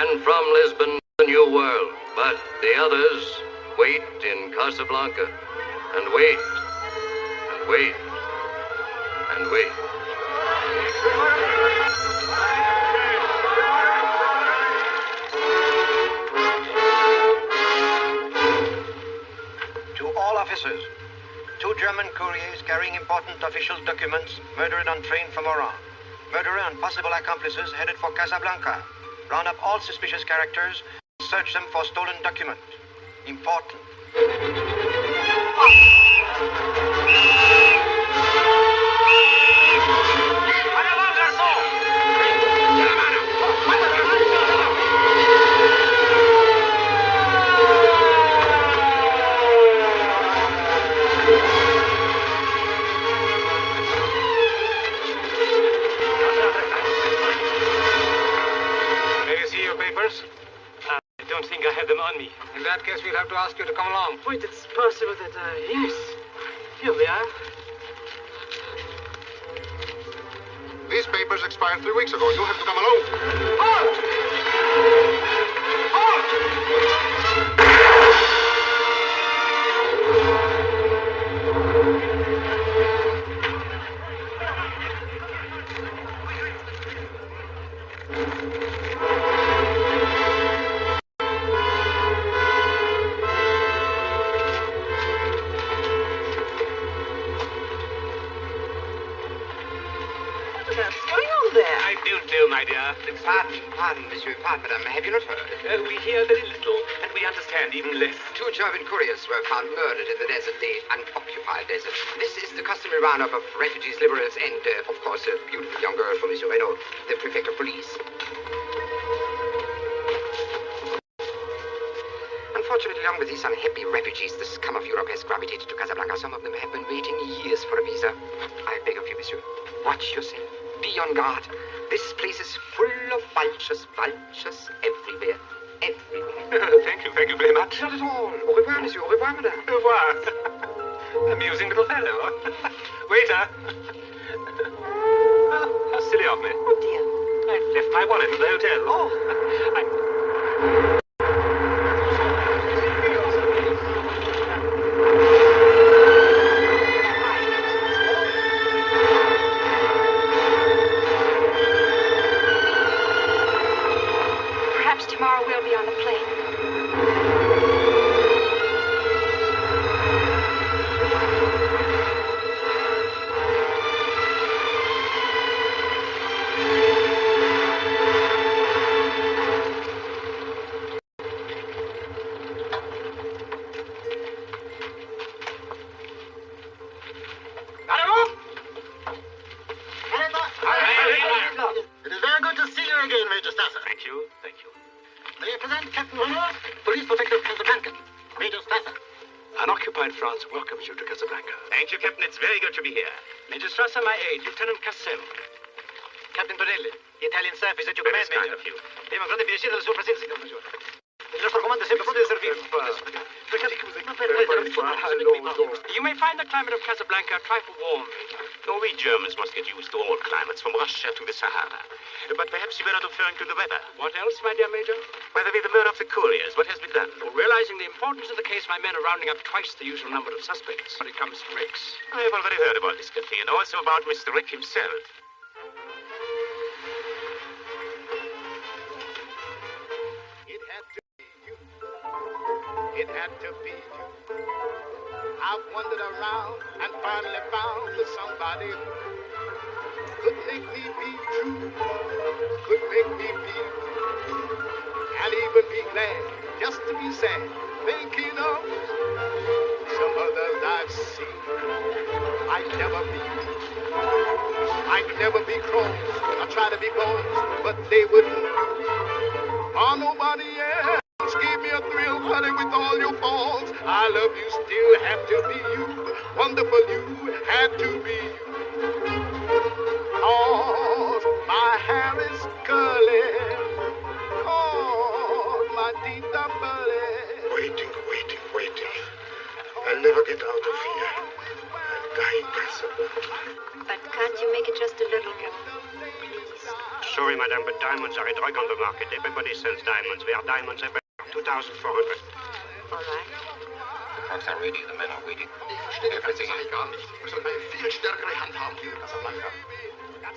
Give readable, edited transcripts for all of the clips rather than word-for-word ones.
and from Lisbon, the New World. But the others wait in Casablanca, and wait, and wait, and wait. To all officers, 2 German couriers carrying important official documents murdered on train from Oran. Murderer and possible accomplices headed for Casablanca. Round up all suspicious characters, search them for stolen document. Important. I don't think I have them on me. In that case, we'll have to ask you to come along. Wait, it's possible that, yes. Here we are. These papers expired 3 weeks ago. You have to come along. Halt! Pardon, monsieur, pardon, madame. Have you not heard? We hear very little, and we understand even less. 2 German couriers were found murdered in the desert, the unoccupied desert. This is the customary roundup of refugees, liberals, and, of course, a beautiful young girl from Monsieur Renault, the prefect of police. Unfortunately, along with these unhappy refugees, the scum of Europe has gravitated to Casablanca. Some of them have been waiting years for a visa. I beg of you, monsieur, watch yourself. Be on guard. This place is full of vultures everywhere. Thank you very much. Not at all. Au revoir, monsieur. Au revoir, madame. Au revoir. Amusing little fellow. Waiter. Oh, how silly of me. Oh, dear. I left my wallet in the hotel. Oh. Tomorrow we'll be on the plane. It is very good to see you again, Major Stasser. Thank you. May I present Captain Renault, Police Protector of Casablanca, Major Stasser. Unoccupied France welcomes you to Casablanca. Thank you, Captain. It's very good to be here. Major Strasser, my aide, Lieutenant Cassel. Captain Bonelli, the Italian staff is at your command, Very kind Major. of you. Abbiamo grande piacere della sua presenza, signor Maggiore. Il nostro comando è sempre pronto di servirvi. You may find the climate of Casablanca a trifle warm. No, we Germans must get used to all climates, from Russia to the Sahara. But perhaps you were not referring to the weather. What else, my dear Major? Whether the murder of the couriers, what has been done? Well, realizing the importance of the case, my men are rounding up twice the usual number of suspects when it comes to Ricks. I have already heard about this cafe, and also about Mr. Rick himself. It had to be you. I've wandered around and finally found somebody who could make me be true, could make me feel, and even be glad just to be sad, thinking of some others I've seen. I'd never be cross, I try to be bold, but they wouldn't do. Oh, nobody else gave me a thrill, honey, with all your faults. I love you, still have to be you. Wonderful, you had to be you. Oh, my hair is curly. Oh, my teeth are pearly. Waiting. I'll never get out of here. I'll die in Casablanca. But can't you make it just a little more? Please. sorry, madame, but diamonds are a drug on the market. Everybody sells diamonds. We are diamonds everywhere. 2,400. All right. The clocks are ready. The men are waiting. Everything I gar nicht. Wir sollten eine viel stärkere Hand haben hier in Casablanca.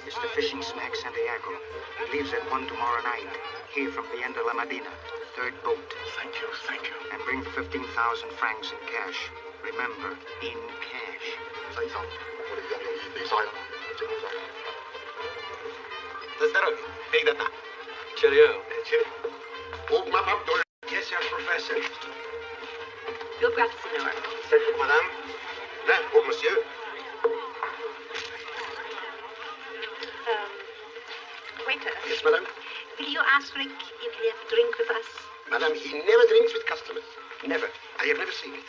It's the fishing smack Santiago. It leaves at 1 tomorrow night. Here from the end of La Medina. Third boat. Thank you, thank you. And bring 15,000 francs in cash. Remember, in cash. Say something. What is that? These are... The здоровье. Big data. Cheerio. Open up, door. Yes, sir, Professor. Your breath, senor. C'est pour madame. Là, pour monsieur. Waiter, Yes, madame. will you ask Rick if he has a drink with us? Madame, he never drinks with customers. Never. I have never seen it.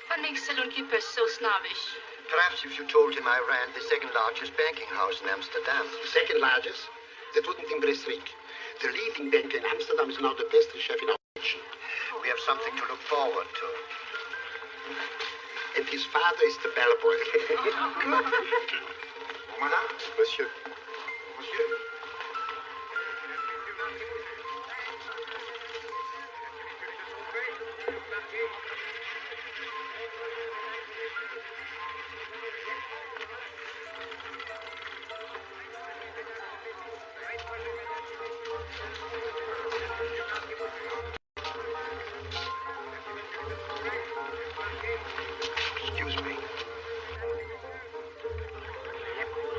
What makes the keeper so snobbish? Perhaps if you told him I ran the second largest banking house in Amsterdam. Second largest? That wouldn't impress Rick. The leading banker in Amsterdam is now the best chef in our nation. We have something to look forward to. And his father is the bellboy. Madame? Monsieur. Monsieur? Excuse me.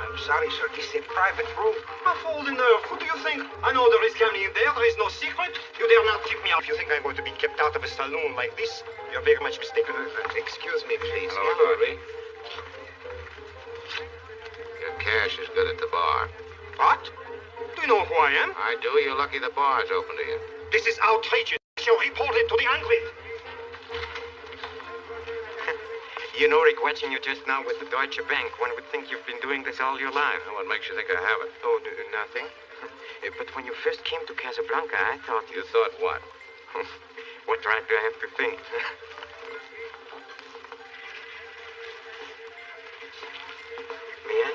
I'm sorry, sir. This is a private room. A fool in nerve. Who do you think? I know there is company in there. There is no secret. You dare not keep me out. If you think I'm going to be kept out of a saloon like this, you're very much mistaken. Excuse me, please. Hello, Humphrey. Your cash is good at the bar. What? Do you know who I am? I do. You're lucky the bar's open to you. This is outrageous. I shall report it to the Ingrid. You know, Rick, watching you just now with the Deutsche Bank, one would think you've been doing this all your life. What makes you think I haven't? Oh, nothing. But when you first came to Casablanca, I thought You thought what? What right do I have to think? May I?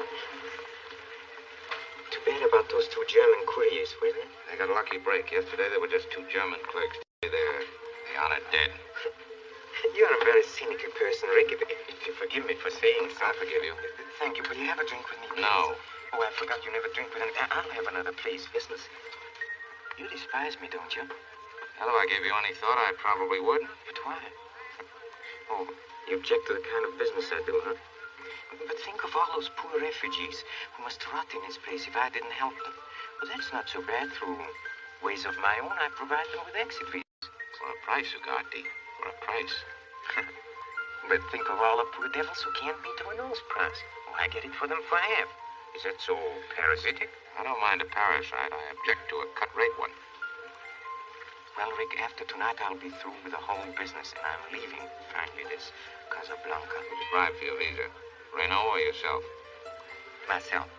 Too bad about those two German couriers, wasn't it? They got a lucky break. Yesterday, they were just two German clerks. They're on it dead. You're a very cynical person, Rick. If you forgive me for saying so. I forgive you. Thank you. Will you have a drink with me, please? No. Oh, I forgot you never drink with any... I'll have another, please. Business. You despise me, don't you? Hell, if I gave you any thought, I probably would. But why? Oh, you object to the kind of business I do, huh? But think of all those poor refugees who must rot in this place if I didn't help them. Well, that's not so bad. Through ways of my own, I provide them with exit visas. For a price, Ugarte. For a price. But think of all the poor devils who can't beat to a nose price. Oh, I get it for them for half. Is that so parasitic? I don't mind a parasite. I object to a cut-rate one. Well, Rick, after tonight, I'll be through with the whole business, and I'm leaving, finally, this Casablanca. Who's bribed for your visa? Renault or yourself? Myself.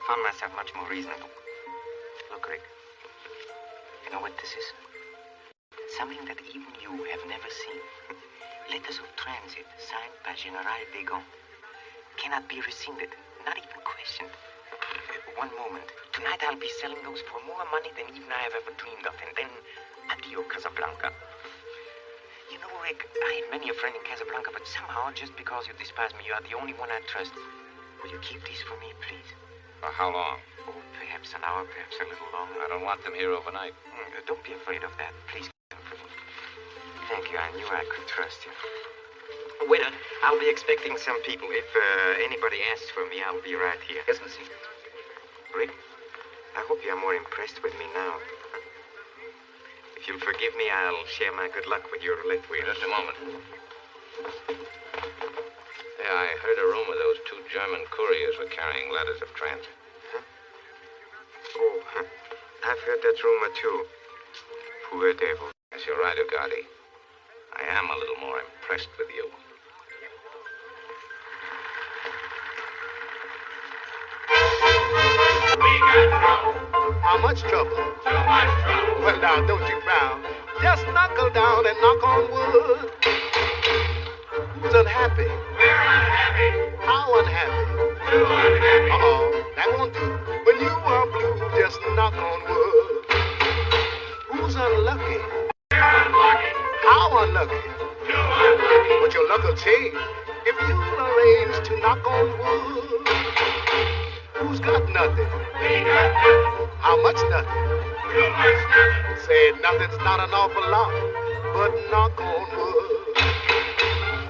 Found myself much more reasonable. Look, Rick, you know what this is? Something that even you have never seen. Letters of transit signed by General Bergman. Cannot be rescinded, not even questioned. One moment. Tonight I'll be selling those for more money than even I have ever dreamed of, and then adieu, Casablanca. You know, Rick, I have many a friend in Casablanca, but somehow, just because you despise me, you are the only one I trust. Will you keep these for me, please? For how long? Oh, perhaps an hour, perhaps a little longer. I don't want them here overnight. Don't be afraid of that. Please keep them for me. Thank you. I knew I could trust you. Waiter, I'll be expecting some people. If anybody asks for me, I'll be right here. Yes, monsieur. Rick, I hope you're more impressed with me now. If you'll forgive me, I'll share my good luck with your roulette wheel. Just a moment. Yeah, I heard a rumor those two German couriers were carrying letters of transit. Huh? Oh, I've heard that rumor, too. Poor devil. Yes, you're right, Ugarte. I am a little more impressed with you. How much trouble? Too much trouble. Well, now, don't you frown. Just knuckle down and knock on wood. Who's unhappy? We're unhappy. How unhappy? Too unhappy. Uh-oh, that won't do. When you are blue, let's knock on wood. Who's unlucky? Unlucky. How unlucky? You unlucky. But your luck will change if you arrange to knock on wood. Who's got nothing? We got nothing. How much nothing? Too much nothing. Say nothing's not an awful lot, but knock on wood.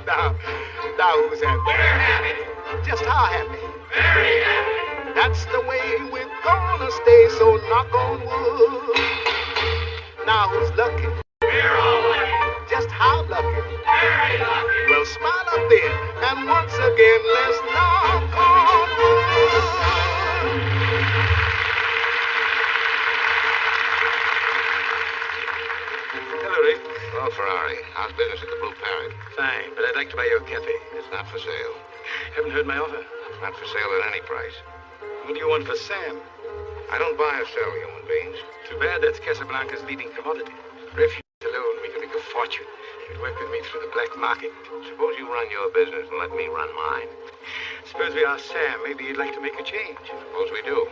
Now who's happy? We're happy. Just how happy? Very happy. That's the way we're gonna stay, so knock on wood. Now who's lucky? We're all lucky. Just how lucky? Very lucky. Well, smile up then, and once again, let's knock on wood. Hello, Rick. Well, Ferrari, how's business at the Blue Parrot? Fine, but I'd like to buy your cafe. It's not for sale. Haven't heard my offer. It's not for sale at any price. What do you want for Sam? I don't buy or sell human beings. Too bad that's Casablanca's leading commodity. Refuge alone, we can make a fortune. You'd work with me through the black market. Suppose you run your business and let me run mine. Suppose we ask Sam. Maybe he'd like to make a change. Suppose we do.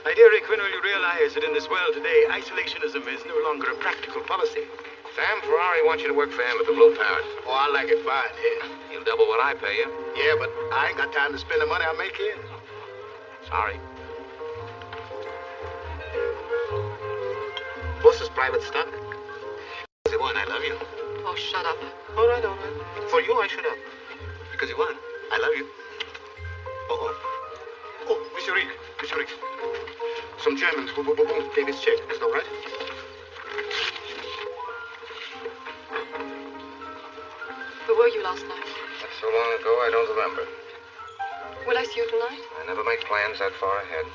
My dear Rick, when will you realize that in this world today, isolationism is no longer a practical policy? Sam Ferrari wants you to work for him at the Blue Parrot. Oh, I like it fine here. You'll double what I pay you. Yeah, but I ain't got time to spend the money I make here. Sorry. Boss's private stock. Because he won, I love you. Oh, shut up. All right. For you, I should have. Because you won, I love you. Oh, Monsieur Rick. Some Germans, boom, take this check. Is that all right? Where were you last night? That's so long ago, I don't remember. Will I see you tonight? I never make plans that far ahead.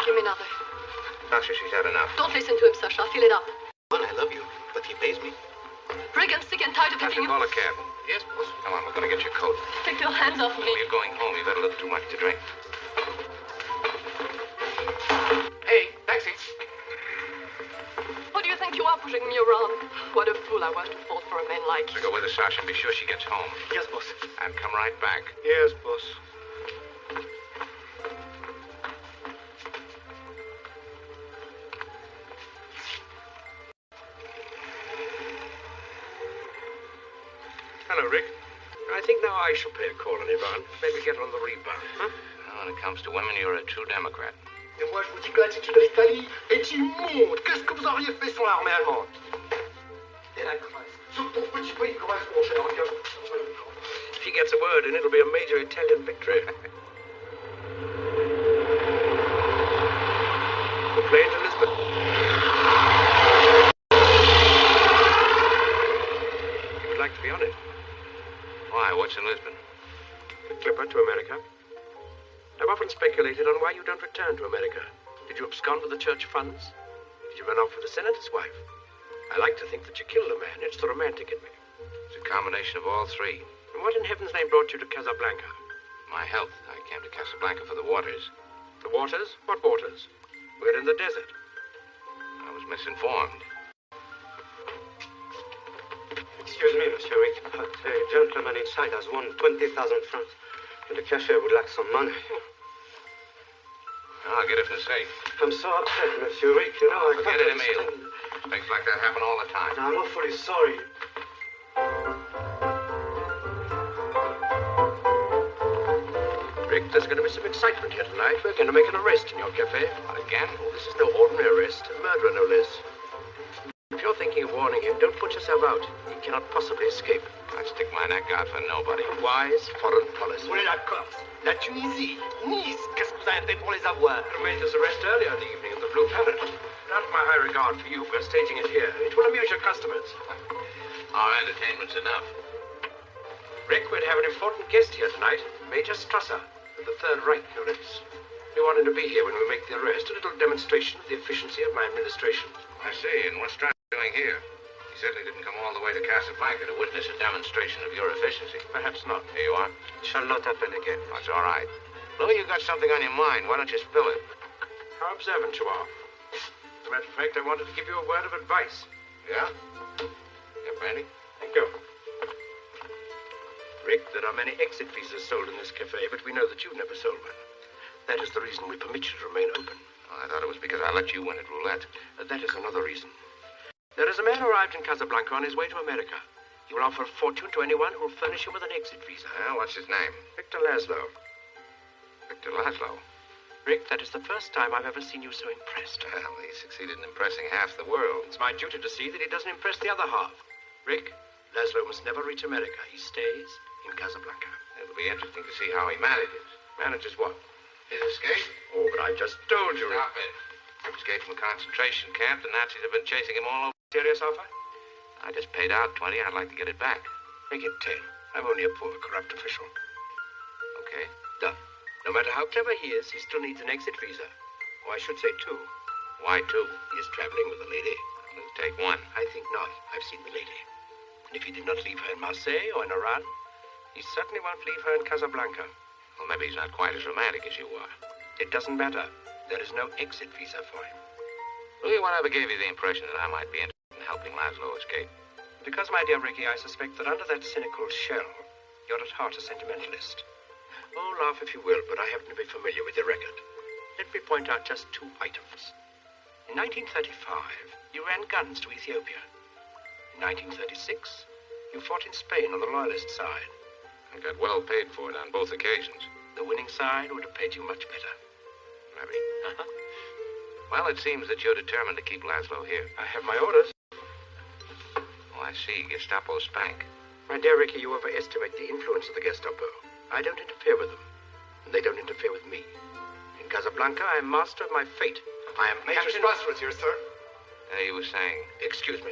Give me another. Sasha, she's had enough. Don't listen to him, Sasha. Fill it up. One, I love you, but he pays me. Rick, I'm sick and tired of Sasha, having you... call a cab. Yes, boss. Come on, we're going to get your coat. Take your hands off me. You're going home. You've had a little too much to drink. Hey, taxi. Who do you think you are pushing me around? What a fool I was to fall for a man like you. So go with her, Sasha, and be sure she gets home. Yes, boss. And come right back. Yes, boss. Hello, Rick. I think now I shall pay a call on Ivan. Maybe get on the rebound, huh? When it comes to women, you're a true Democrat. Et moi, je vous dis que l'attitude de l'Italie est immonde. Qu'est-ce que vous auriez fait sans l'armée allemande? Et la Grèce. Ce pauvre petit pays Grèce, mon cher. If he gets a word in, it'll be a major Italian victory. The plane to Lisbon. You would like to be on it? Why? What's in Lisbon? The clipper to America. I've often speculated on why you don't return to America. Did you abscond with the church funds? Did you run off with the senator's wife? I like to think that you killed a man. It's the romantic in me. It's a combination of all three. And what in heaven's name brought you to Casablanca? My health. I came to Casablanca for the waters. The waters? What waters? We're in the desert. I was misinformed. Excuse me, Monsieur Rick, but a gentleman inside has won 20,000 francs. And the cashier would like some money. I'll get it from the safe. I'm so upset, Monsieur Rick. You know, I Forget can't it, Emile. understand. Things like that happen all the time. I'm awfully sorry. Rick, there's going to be some excitement here tonight. We're going to make an arrest in your cafe. What, again? Oh, this is no ordinary arrest. A murderer, no less. If you're thinking of warning him, don't put yourself out. He cannot possibly escape. I'd stick my neck out for nobody. Wise foreign policy. Oui, la Corse, la Tunisie, Nice. Qu'est-ce que vous avez fait pour les avoir? You made this arrest earlier in the evening at the Blue Parrot. Out of my high regard for you, we're staging it here. It will amuse your customers. Our entertainment's enough. Rick, we'd have an important guest here tonight. Major Strasser, of the Third Reich, no less. We want him to be here when we make the arrest. A little demonstration of the efficiency of my administration. I see. And what's Strasser doing here? He certainly didn't come all the way to Casablanca to witness a demonstration of your efficiency. Perhaps not. Here you are. It shall not happen again. That's all right. Louis, you got something on your mind. Why don't you spill it? How observant you are. As a matter of fact, I wanted to give you a word of advice. Yeah? Yeah, Brandy? Thank you. Rick, there are many exit visas sold in this cafe, but we know that you've never sold one. That is the reason we permit you to remain open. Oh, I thought it was because I let you win at roulette. That is another reason. There is a man arrived in Casablanca on his way to America. He will offer a fortune to anyone who will furnish him with an exit visa. What's his name? Victor Laszlo. Victor Laszlo. Rick, that is the first time I've ever seen you so impressed. Well, he succeeded in impressing half the world. It's my duty to see that he doesn't impress the other half. Rick, Laszlo must never reach America. He stays in Casablanca. It'll be interesting to see how he manages. Manages what? His escape? Oh, but I just told you. Stop it. He escaped from a concentration camp. The Nazis have been chasing him all over. Serious offer? I just paid out 20. I'd like to get it back. Make it 10. I'm only a poor, corrupt official. Okay. Done. No matter how clever he is, he still needs an exit visa. Or I should say 2. Why 2? He is traveling with a lady. We'll take 1. I think not. I've seen the lady. And if he did not leave her in Marseille or in Iran, he certainly won't leave her in Casablanca. Well, maybe he's not quite as romantic as you are. It doesn't matter. There is no exit visa for him. Really, whatever gave you the impression that I might be interested in helping Laszlo escape? Because, my dear Ricky, I suspect that under that cynical shell, you're at heart a sentimentalist. Oh, laugh if you will, but I happen to be familiar with your record. Let me point out just 2 items. In 1935, you ran guns to Ethiopia. In 1936, you fought in Spain on the loyalist side. I got well paid for it on both occasions. The winning side would have paid you much better. Maybe. Well, it seems that you're determined to keep Laszlo here. I have my orders. Oh, I see. Gestapo spank. My dear Ricky, you overestimate the influence of the Gestapo. I don't interfere with them, and they don't interfere with me. In Casablanca, I am master of my fate. I am Major Captain... Strasser's here, sir. You were saying... Excuse me.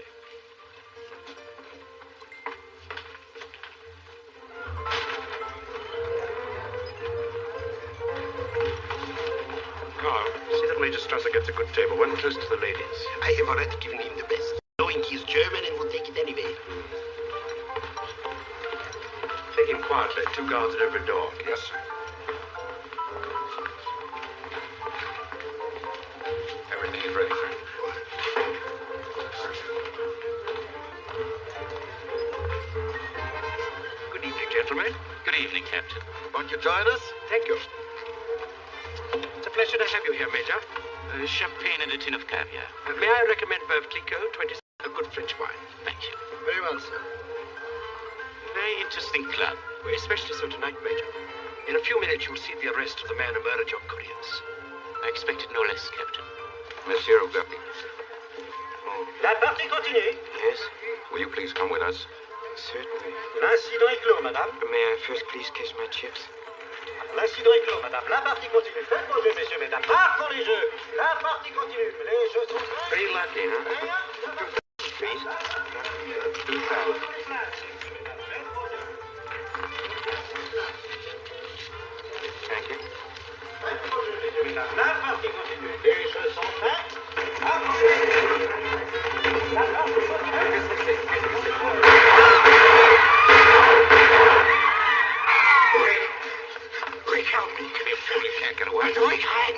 Carl, see that Major Strasser gets a good table, one close to the ladies. I have already given him the best, knowing he's German and will take it anyway. Take him quietly. 2 guards at every door. Yes, sir. Everything is ready, sir. Good evening, gentlemen. Good evening, Captain. Won't you join us? Thank you. It's a pleasure to have you here, Major. Champagne and a tin of caviar. May I recommend Veuve Clicquot, 20, a good French wine? Thank you. Very well, sir. Very interesting club. Well, especially so tonight, Major. In a few minutes, you'll see the arrest of the man who murdered your couriers. I expected no less, Captain. Monsieur Ugapi. La partie continue. Yes, Will you please come with us? certainly. L'incident est clos, madame. May I first please kiss my chips? L'incident est clos, madame. La partie continue. Faites vos jeux, messieurs, mesdames. Partons les jeux. La partie continue. Les jeux sont faits. Very lucky, huh? Please. 2,000. Thank you. Faites vos jeux, messieurs, mesdames. La partie continue. Les jeux sont faits. Partons. La partie continue. Rick, help me. Give me a fool. You can't get away. Rick, hide.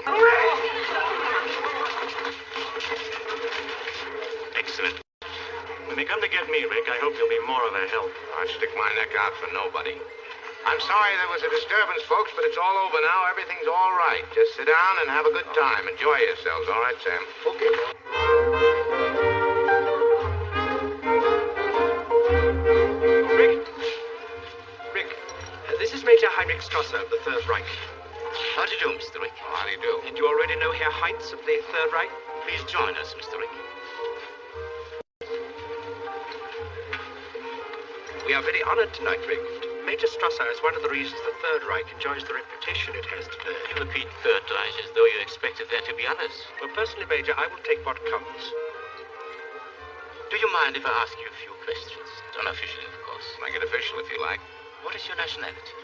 Excellent. When they come to get me, Rick, I hope you'll be more of a help. I'd stick my neck out for nobody. I'm sorry there was a disturbance, folks, but it's all over now. Everything's all right. Just sit down and have a good time. Enjoy yourselves. All right, Sam? Okay. Rick, this is Major Heinrich Strasser of the Third Reich. How do you do, Mr. Rick? Oh, how do you do? And you already know Herr Heinz of the Third Reich? Please join us, Mr. Rick. We are very honored tonight, Rick. Major Strasser is one of the reasons the Third Reich enjoys the reputation it has today. You repeat Third Reich as though you expected there to be others. Well, personally, Major, I will take what comes. Do you mind if I ask you a few questions? Unofficially, of course. Make it official if you like. What is your nationality?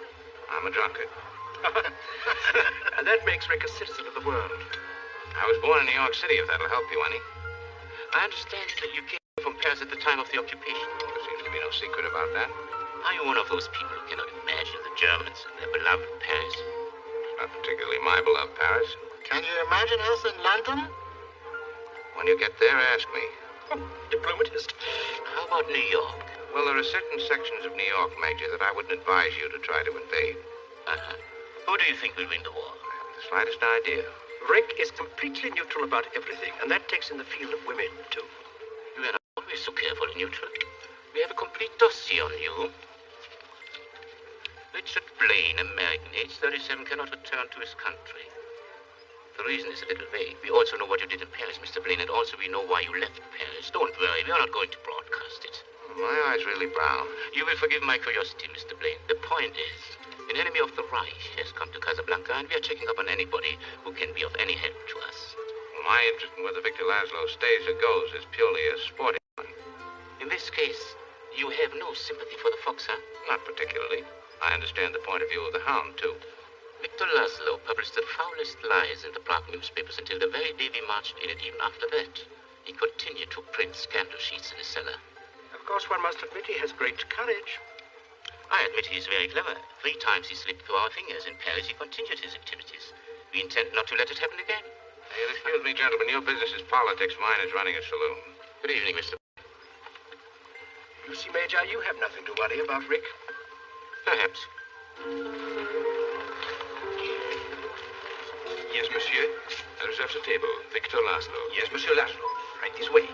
I'm a drunkard. And that makes Rick a citizen of the world. I was born in New York City, if that'll help you any. I understand that you came from Paris at the time of the occupation. There seems to be no secret about that. Are you one of those people who cannot imagine the Germans and their beloved Paris? Not particularly my beloved Paris. Can you imagine us in London? When you get there, ask me. Diplomatist. How about New York? Well, there are certain sections of New York, Major, that I wouldn't advise you to try to invade. Uh-huh. Who do you think will win the war? I haven't the the slightest idea. Rick is completely neutral about everything, and that takes in the field of women, too. You are not always so careful and neutral. We have a complete dossier on you. Richard Blaine, American, age 37, cannot return to his country. The reason is a little vague. We also know what you did in Paris, Mr. Blaine, and also we know why you left Paris. Don't worry, we are not going to broadcast it. My eye's really brown. You will forgive my curiosity, Mr. Blaine. The point is, an enemy of the Reich has come to Casablanca, and we are checking up on anybody who can be of any help to us. Well, my interest in whether Victor Laszlo stays or goes is purely a sporting one. In this case, you have no sympathy for the fox, huh? Not particularly. I understand the point of view of the hound, too. Victor Laszlo published the foulest lies in the Prague newspapers until the very day we marched in, and even after that, he continued to print scandal sheets in his cellar. Of course, one must admit he has great courage. I admit he is very clever. 3 times he slipped through our fingers. In Paris, he continued his activities. We intend not to let it happen again. You'll excuse me, gentlemen. Your business is politics. Mine is running a saloon. Good evening, Mr. You see, Major, you have nothing to worry about, Rick. Perhaps. Yes, monsieur. I reserve the table. Victor Laszlo. Yes, Monsieur Laszlo. Right this way.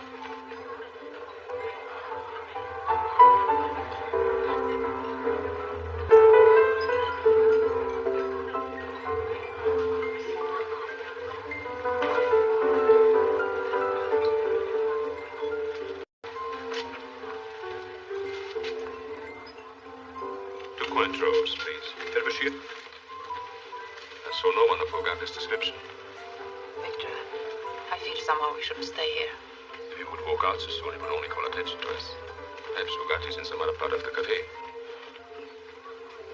Cointreau's, please. Well, monsieur. I saw no one of Bogart's description. Victor, I feel somehow we shouldn't stay here. If you would walk out so soon, it would only call attention to us. Perhaps Bogart is in some other part of the cafe.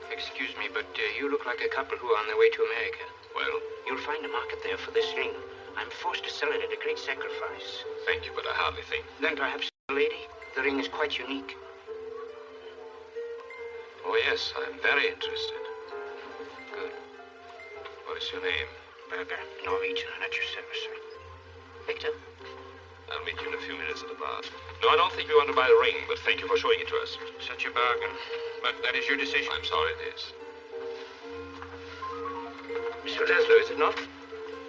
Excuse me, but you look like a couple who are on their way to America. Well? You'll find a market there for this ring. I'm forced to sell it at a great sacrifice. Thank you, but I hardly think. Then perhaps, lady, the ring is quite unique. Oh, yes, I'm very interested. Good. What is your name? Bergman, Norwegian, and at your service, sir. Victor? I'll meet you in a few minutes at the bar. No, I don't think we want to buy the ring, but thank you for showing it to us. Such a bargain. But that is your decision. I'm sorry it is. Monsieur Laszlo, is it not?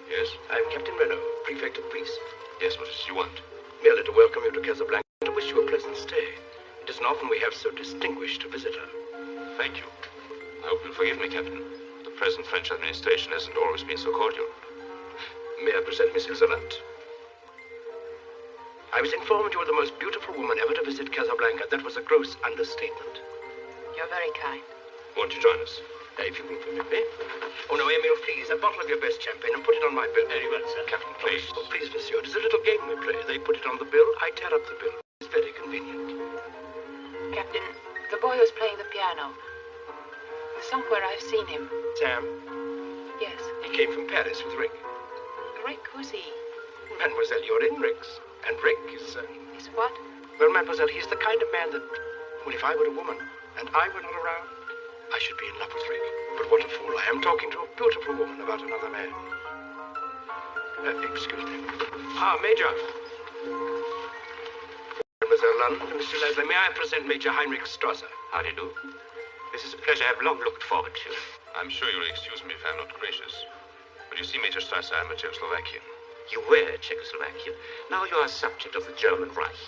Yes? I'm Captain Renault, Prefect of Police. Yes, what is it you want? Merely to welcome you to Casablanca and to wish you a pleasant stay. It isn't often we have so distinguished a visitor. Thank you. I hope you'll forgive me, Captain. The present French administration hasn't always been so cordial. May I present Miss Ilzerland? I was informed you were the most beautiful woman ever to visit Casablanca. That was a gross understatement. You're very kind. Won't you join us? If you will permit me. Oh, no, Emile, please, a bottle of your best champagne and put it on my bill. Very well, sir. Captain, please. Oh, please, monsieur, it is a little game we play. They put it on the bill, I tear up the bill. It's very convenient. Captain, the boy who's playing the piano. Somewhere I've seen him. Sam? Yes. He came from Paris with Rick. Rick, who's he? Mademoiselle, you're in Rick's. And Rick is, Is what? Well, Mademoiselle, he's the kind of man that... Well, if I were a woman, and I were not around, I should be in love with Rick. But what a fool I am talking to a beautiful woman about another man. Excuse me. Ah, Major. Mademoiselle Lund, Mr. Leslie, may I present Major Heinrich Strasser? How do you do? This is a pleasure I've long looked forward to. I'm sure you'll excuse me if I'm not gracious. But you see, Major Strasser, I'm a Czechoslovakian. You were Czechoslovakian. Now you are a subject of the German Reich.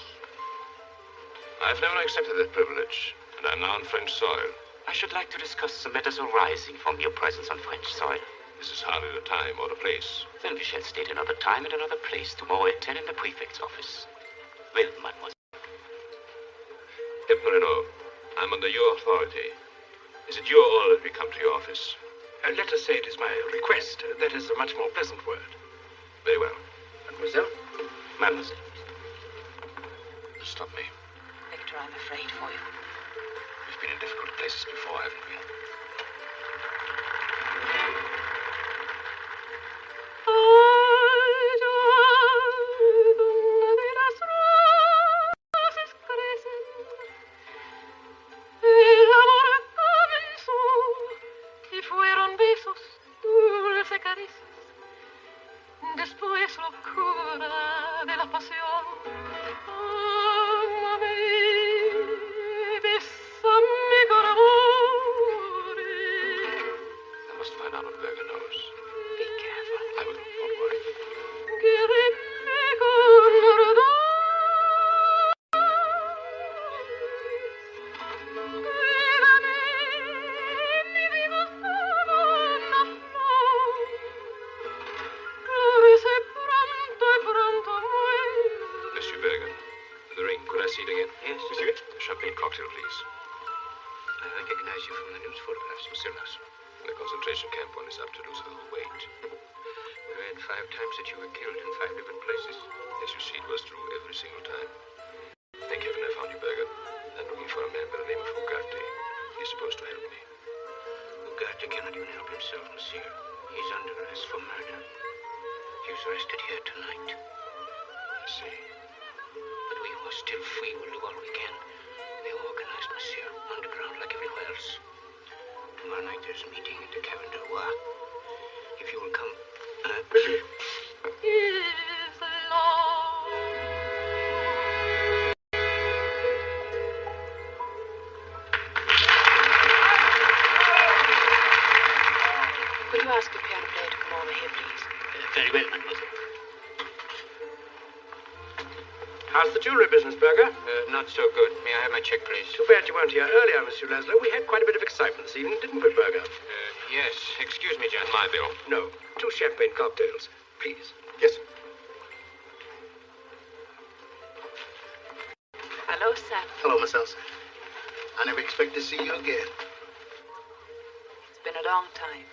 I've never accepted that privilege, and I'm now on French soil. I should like to discuss some matters arising from your presence on French soil. This is hardly the time or the place. Then we shall state another time and another place tomorrow at 10 in the prefect's office. Well, mademoiselle. Captain Renault, I'm under your authority. Is it your order that we come to your office? Let us say it is my request. That is a much more pleasant word. Very well. Mademoiselle? Mademoiselle. Stop me. Victor, I'm afraid for you. We've been in difficult places before, haven't we? Después locura de la pasión. Ámame, bésame con amor. the ring. Could I see it again? Yes. Monsieur? Champagne cocktail, please. I recognize you from the news photographs, Monsieur Lasso. The concentration camp one is up to lose a little weight. We read 5 times that you were killed in 5 different places. As you see, it was true every single time. Thank heaven I found you, Berger. I'm looking for a man by the name of Bogart. He's supposed to help me. Bogart cannot even help himself, Monsieur. He's under arrest for murder. He was arrested here tonight. I see. But we who are still free will do all we can. They're organized, Monsieur, underground like everywhere else. Tomorrow night there's a meeting at the Cavern du Roi. If you will come... Is long. Could you ask the piano player to come over here, please? Very well, mademoiselle. How's the jewelry business, Berger? Not so good. May I have my check, please? Too bad you weren't here earlier, Monsieur Laszlo. We had quite a bit of excitement this evening, didn't we, Berger? Yes. Excuse me, John. My bill. No. 2 champagne cocktails, please. Yes. Hello, Sam. Hello, Miss Elsa. I never expect to see you again. It's been a long time.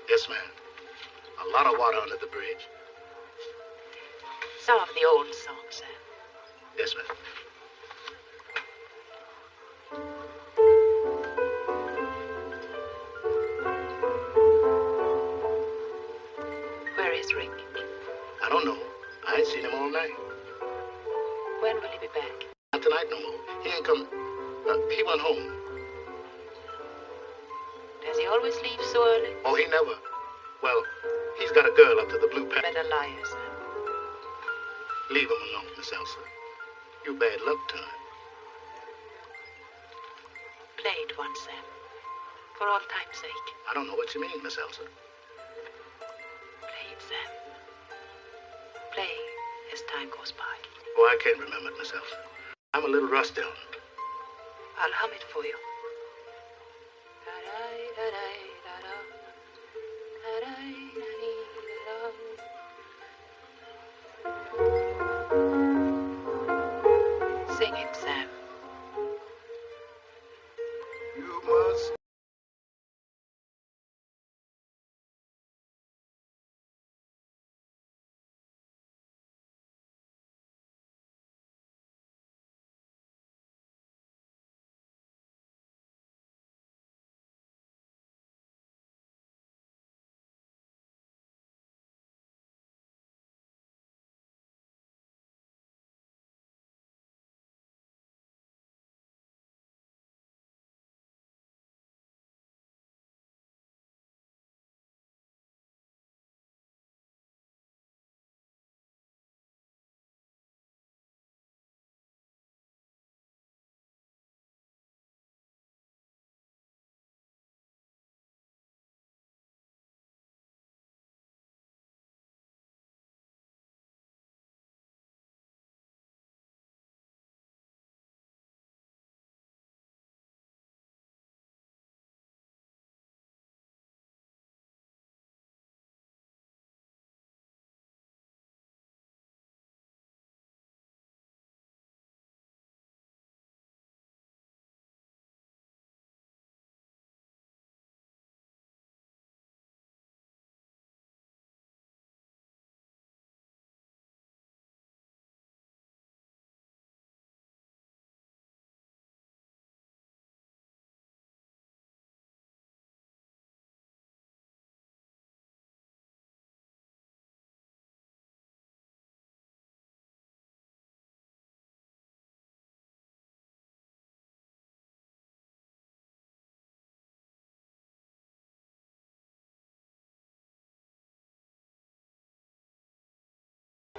Yes, ma'am. A lot of water under the bridge. Some of the old songs, Sam. Yes, ma'am. Where is Rick? I don't know. I ain't seen him all night. When will he be back? Not tonight no more. He ain't come. He went home. Does he always leave so early? Oh, he never. Well, he's got a girl up to the Blue Pack. Better liar, Sam. Leave him alone, Miss Elsa. You bad luck to him. Play it once, Sam. For all time's sake. I don't know what you mean, Miss Elsa. Play it, Sam. Play as time goes by. Oh, I can't remember it, Miss Elsa. I'm a little rusty on it. I'll hum it for you. Sing it, Sam. You must.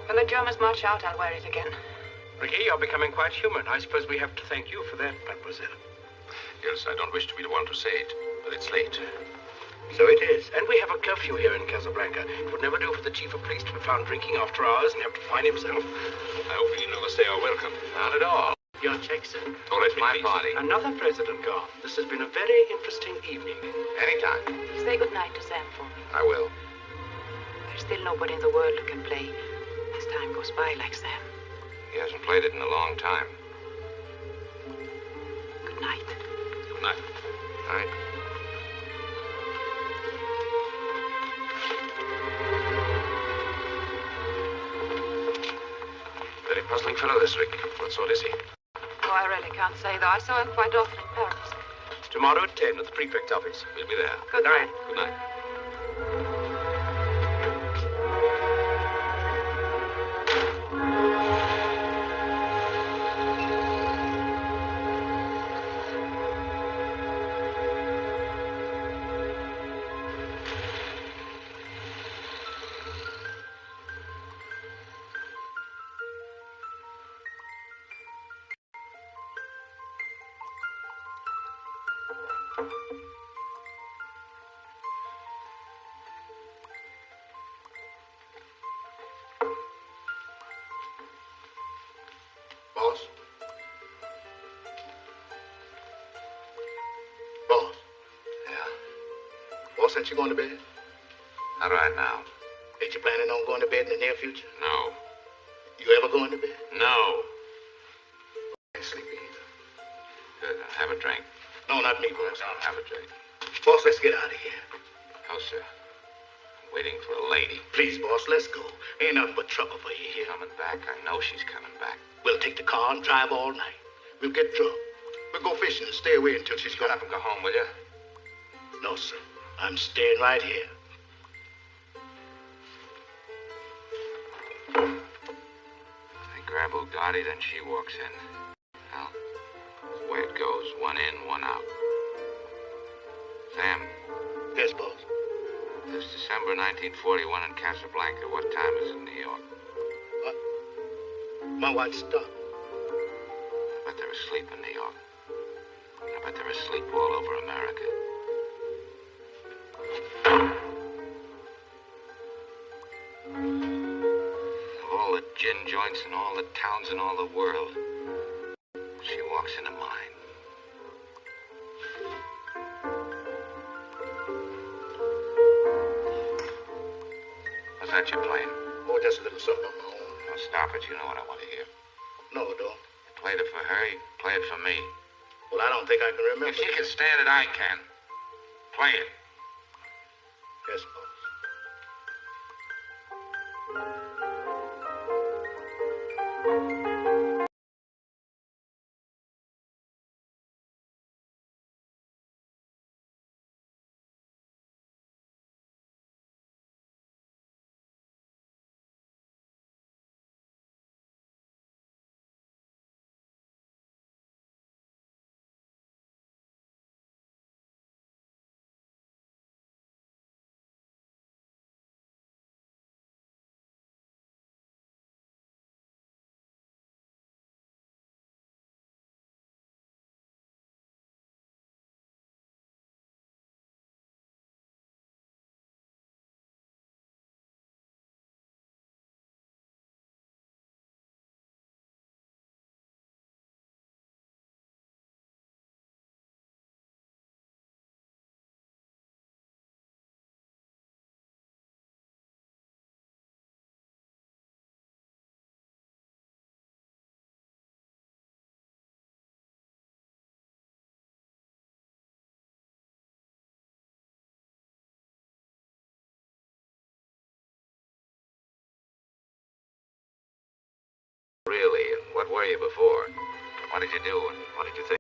When the Germans march out, I'll wear it again. Ricky, you're becoming quite human. I suppose we have to thank you for that, mademoiselle. Yes, I don't wish to be the one to say it, but it's late. So it is. And we have a curfew here in Casablanca. It would never do for the chief of police to be found drinking after hours and have to fine himself. I hope you never say are welcome. Not at all. Your check, sir. Oh, let me My please. party. Another president gone. This has been a very interesting evening. Anytime. Say goodnight to Sam for me. I will. There's still nobody in the world who can play as time goes by like Sam. He hasn't played it in a long time. Good night. Good night. Night. Very puzzling fellow, this Rick. What sort is he? Oh, I really can't say, though. I saw him quite often in Paris. Tomorrow at 10 at the prefect office. We'll be there. Good night. Good night. Boss? Boss? Yeah? Boss, ain't you going to bed? Not right now. Ain't you planning on going to bed in the near future? No. You ever going to bed? No. Ain't sleepy either. Good. Have a drink. No, not me, boss. I'll have a drink. Boss, let's get out of here. No, sir. I'm waiting for a lady. Please, boss, let's go. Ain't nothing but trouble for you here. Coming back. I know she's coming back. We'll take the car and drive all night. We'll get drunk. We'll go fishing and stay away until she's Get gone. up and go home, will you? No, sir. I'm staying right here. I grab Bugatti, then she walks in. Well, that's the way it goes. One in, one out. Sam, Yes, boss. it's December 1941 in Casablanca. What time is it in New York? My watch stopped. I bet they're asleep in New York. I bet they're asleep all over America. All the gin joints in all the towns in all the world. She walks into mine. What's that you're playing? Oh, just a little something on my own. Oh, stop it. You know what I want to hear. No, don't. You played it for her, you play it for me. Well, I don't think I can remember. If she can stand it, I can. Play it. Yes, boss. Really, what were you before? What did you do and what did you think?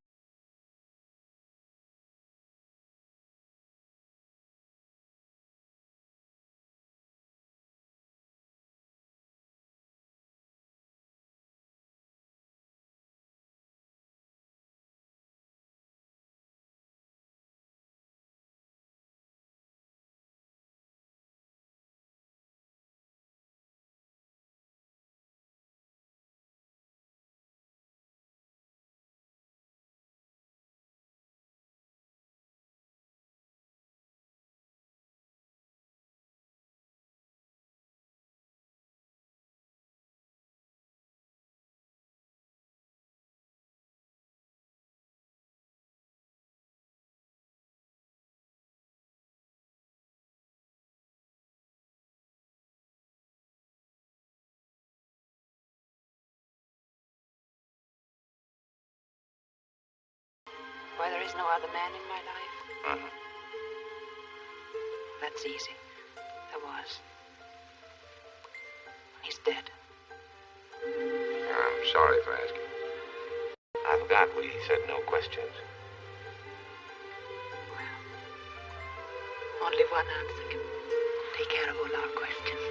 why there is no other man in my life? Uh-huh. That's easy. There was. He's dead. I'm sorry for asking. I forgot we said no questions. Only one answer can take care of all our questions.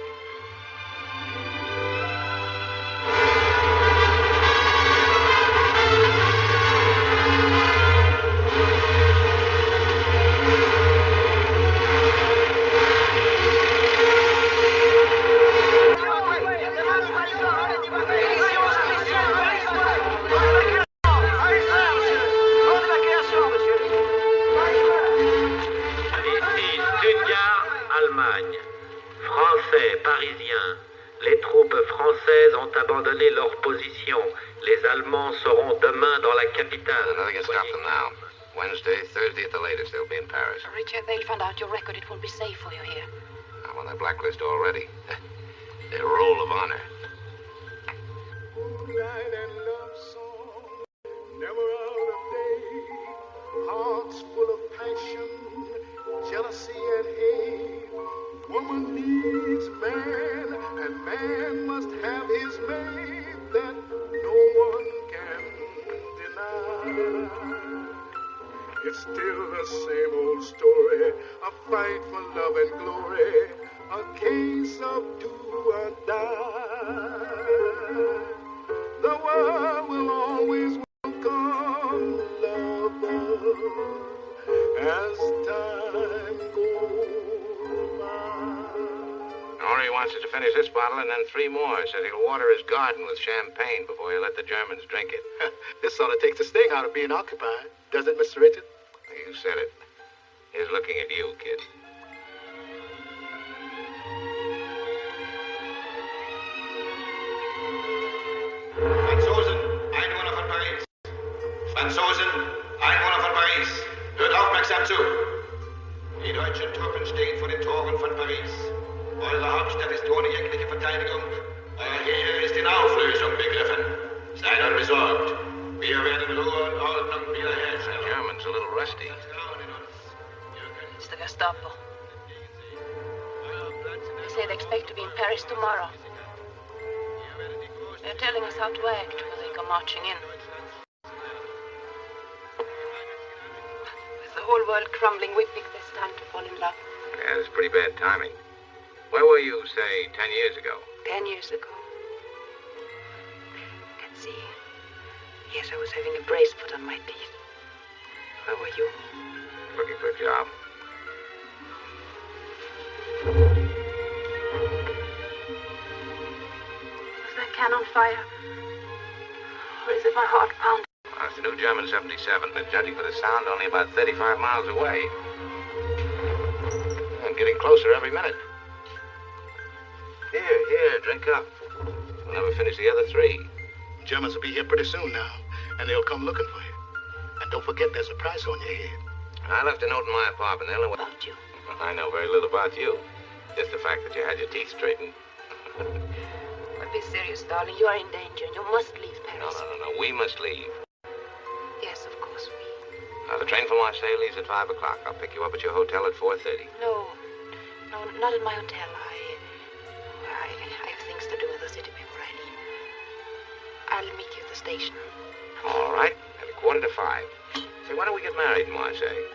Français, Parisiens, les troupes françaises ont abandonné leur position. Les Allemands seront demain dans la capitale. Nothing can stop them now. Wednesday, Thursday at the latest, they'll be in Paris. Richard, they'll find out your record. It won't be safe for you here. I'm on their blacklist already. Their roll of honor. Moonlight and love song, never out of date. Hearts full of passion, jealousy and hate. Woman needs man, and man must have his mate that no one can deny. It's still the same old story, a fight for love and glory, a case of do or die. The world will always welcome lovers as time goes by. Henri wants us to finish this bottle and then 3 more. Says he'll water his garden with champagne before he'll let the Germans drink it. This sort of takes the sting out of being occupied. Does it, Mr. Richard? You said it. He's looking at you, kid. Franzosen, Einwohner von Paris. Franzosen, Einwohner von Paris. Hört aufmerksam zu. Die deutschen Truppen stehen vor den Toren von Paris. Eure Hauptstadt ist ohne jegliche Verteidigung. Euer Heer ist in Auflösung begriffen. Seid unbesorgt. Wir werden Ruhe und Ordnung wiederherstellen. The German's a little rusty. It's the Gestapo. They say they expect to be in Paris tomorrow. They're telling us how to act when they come marching in. With the whole world crumbling, we pick this time to fall in love. Yeah, it's pretty bad timing. Where were you, say, 10 years ago? 10 years ago. Let's see. Yes, I was having a brace put on my teeth. Where were you? Looking for a job. Was that cannon fire? Or is it my heart pounding? It's the new German 77, but judging for the sound, only about 35 miles away. I'm getting closer every minute. Here, drink up. We'll never finish the other 3. Germans will be here pretty soon now, and they'll come looking for you. And don't forget there's a price on your head. I left a note in my apartment. They'll know about you. I know very little about you. Just the fact that you had your teeth straightened. But be serious, darling. You are in danger, and you must leave Paris. No. We must leave. Yes, of course we. The train for Marseille leaves at 5 o'clock. I'll pick you up at your hotel at 4:30. No, not at my hotel. I have things to do in the city before I leave. I'll meet you at the station. All right. At 4:45. Say, why don't we get married in Marseille?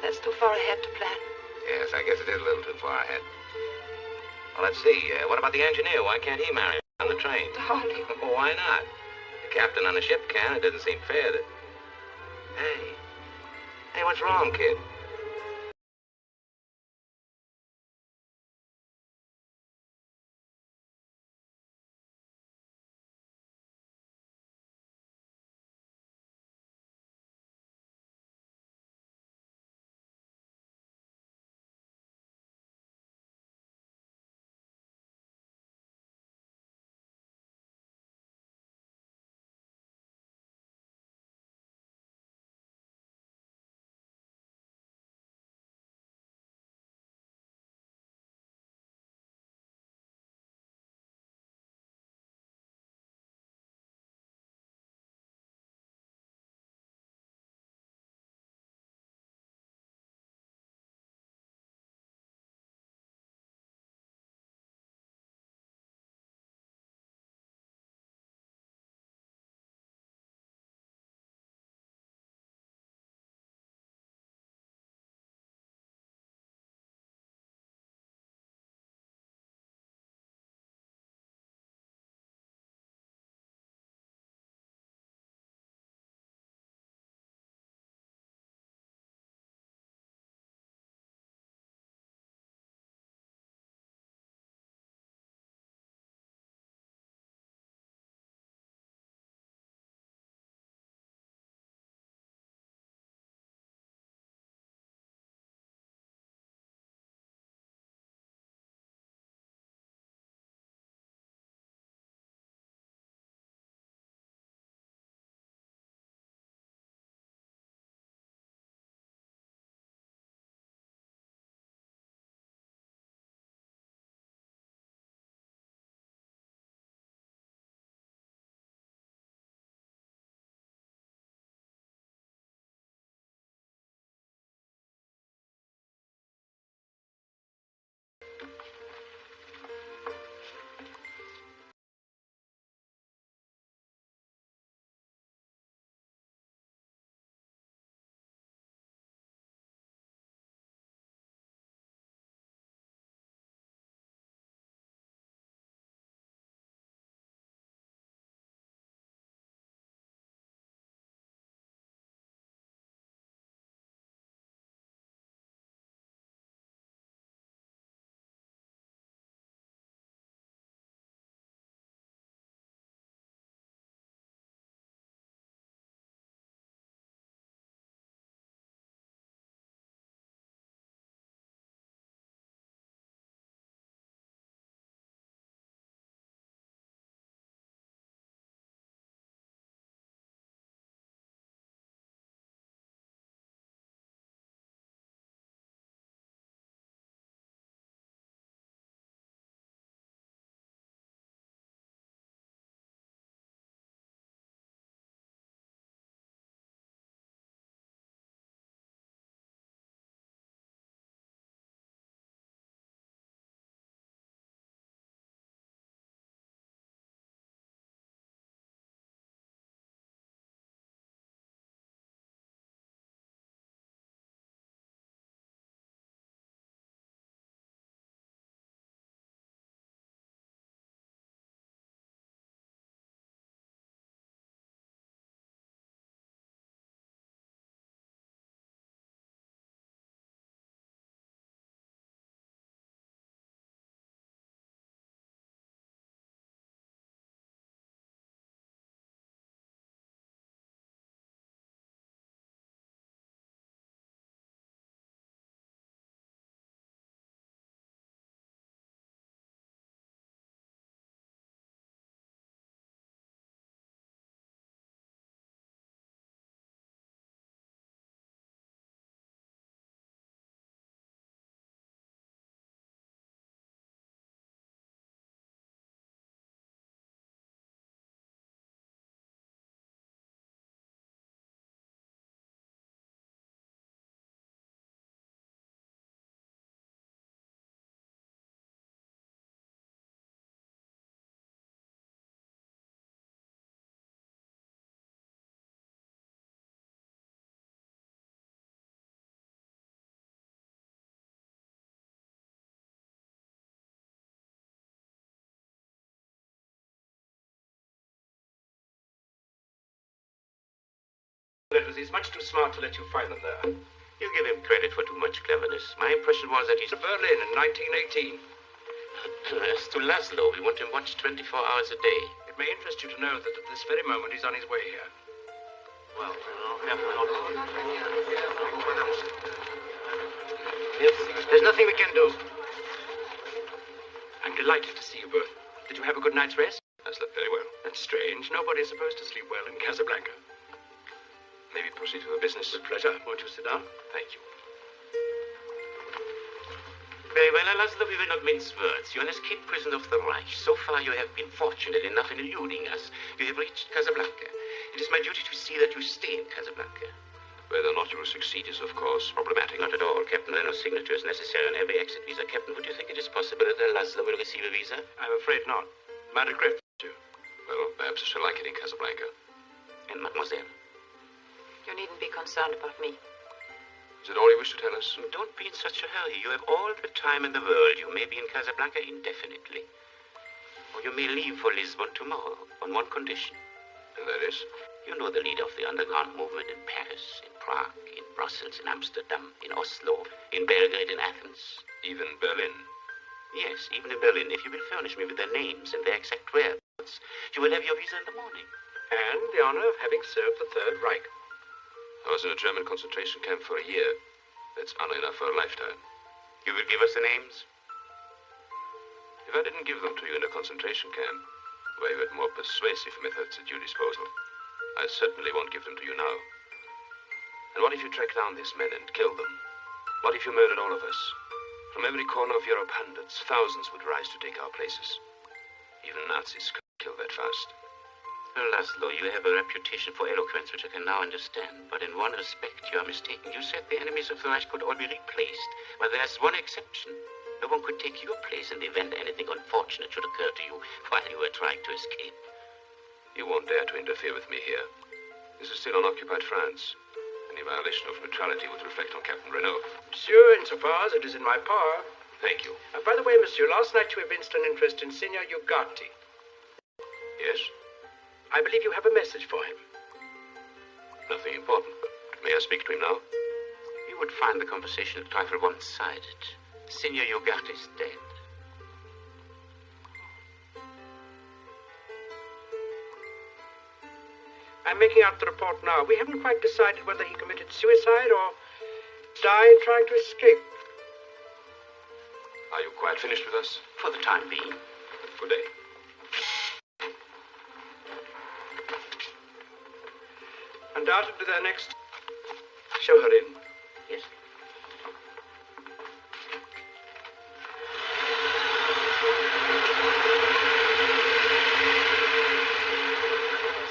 That's too far ahead to plan. Yes, I guess it is a little too far ahead. Well, let's see. What about the engineer? Why can't he marry on the train? Darling. Well, why not? The captain on a ship can. It doesn't seem fair that... Hey, what's wrong, kid? he's much too smart to let you find them there. You give him credit for too much cleverness. My impression was that he's to Berlin in 1918. As to Laszlo, we want him watched 24 hours a day. It may interest you to know that at this very moment he's on his way here. Well, There's nothing we can do. I'm delighted to see you both. Did you have a good night's rest? I slept very well. That's strange. Nobody's supposed to sleep well in Casablanca. Maybe proceed to the business. With pleasure. Won't you sit down? Thank you. Very well, Laszlo, we will not mince words. You're an escaped prisoner of the Reich. So far, you have been fortunate enough in eluding us. You have reached Casablanca. It is my duty to see that you stay in Casablanca. Whether or not you will succeed is, of course, problematic. Not at all. Captain Renault's signature is necessary on every exit visa. Captain, would you think it is possible that Laszlo will receive a visa? I'm afraid not. Might regret you. Well, perhaps I shall like it in Casablanca. And mademoiselle? You needn't be concerned about me. Is it all you wish to tell us? Don't be in such a hurry. You have all the time in the world. You may be in Casablanca indefinitely. Or you may leave for Lisbon tomorrow on one condition. And that is? You know the leader of the underground movement in Paris, in Prague, in Brussels, in Amsterdam, in Oslo, in Belgrade, in Athens. Even Berlin? Yes, even in Berlin. If you will furnish me with their names and their exact whereabouts, you will have your visa in the morning. And the honor of having served the Third Reich. I was in a German concentration camp for a year. That's honor enough for a lifetime. You will give us the names? If I didn't give them to you in a concentration camp, where you had more persuasive methods at your disposal, I certainly won't give them to you now. And what if you track down these men and kill them? What if you murdered all of us? From every corner of Europe, hundreds, thousands would rise to take our places. Even Nazis could kill that fast. Well, Laszlo, you have a reputation for eloquence which I can now understand, but in one respect you are mistaken. You said the enemies of the Reich could all be replaced, but there's one exception. No one could take your place in the event anything unfortunate should occur to you while you were trying to escape. You won't dare to interfere with me here. This is still unoccupied France. Any violation of neutrality would reflect on Captain Renault. Monsieur, insofar as it is in my power. Thank you. By the way, monsieur, last night you evinced an interest in Signor Ugarte. Yes? I believe you have a message for him. Nothing important, but may I speak to him now? You would find the conversation a trifle one-sided. Signor Ugarte is dead. I'm making out the report now. We haven't quite decided whether he committed suicide or died trying to escape. Are you quite finished with us? For the time being. Good day. Undoubtedly they're next. Show her in. Yes.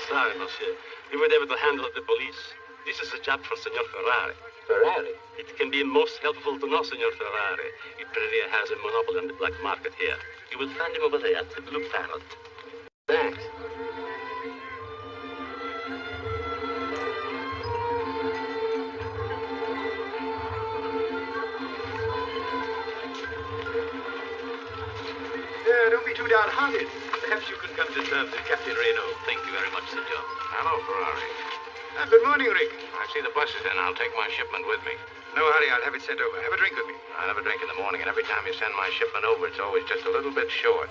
Sorry, monsieur. You were able to handle the police. This is a job for Signor Ferrari. Ferrari? It can be most helpful to know Signor Ferrari. He pretty has a monopoly on the black market here. You will find him over there at the Blue Parrot. Thanks. Don't be too downhearted. Perhaps you can come to terms with Captain Renault. Thank you very much, Senor. Hello, Ferrari. Good morning, Rick. I see the bus is in. I'll take my shipment with me. No hurry, I'll have it sent over. Have a drink with me. I have a drink in the morning, and every time you send my shipment over, it's always just a little bit short.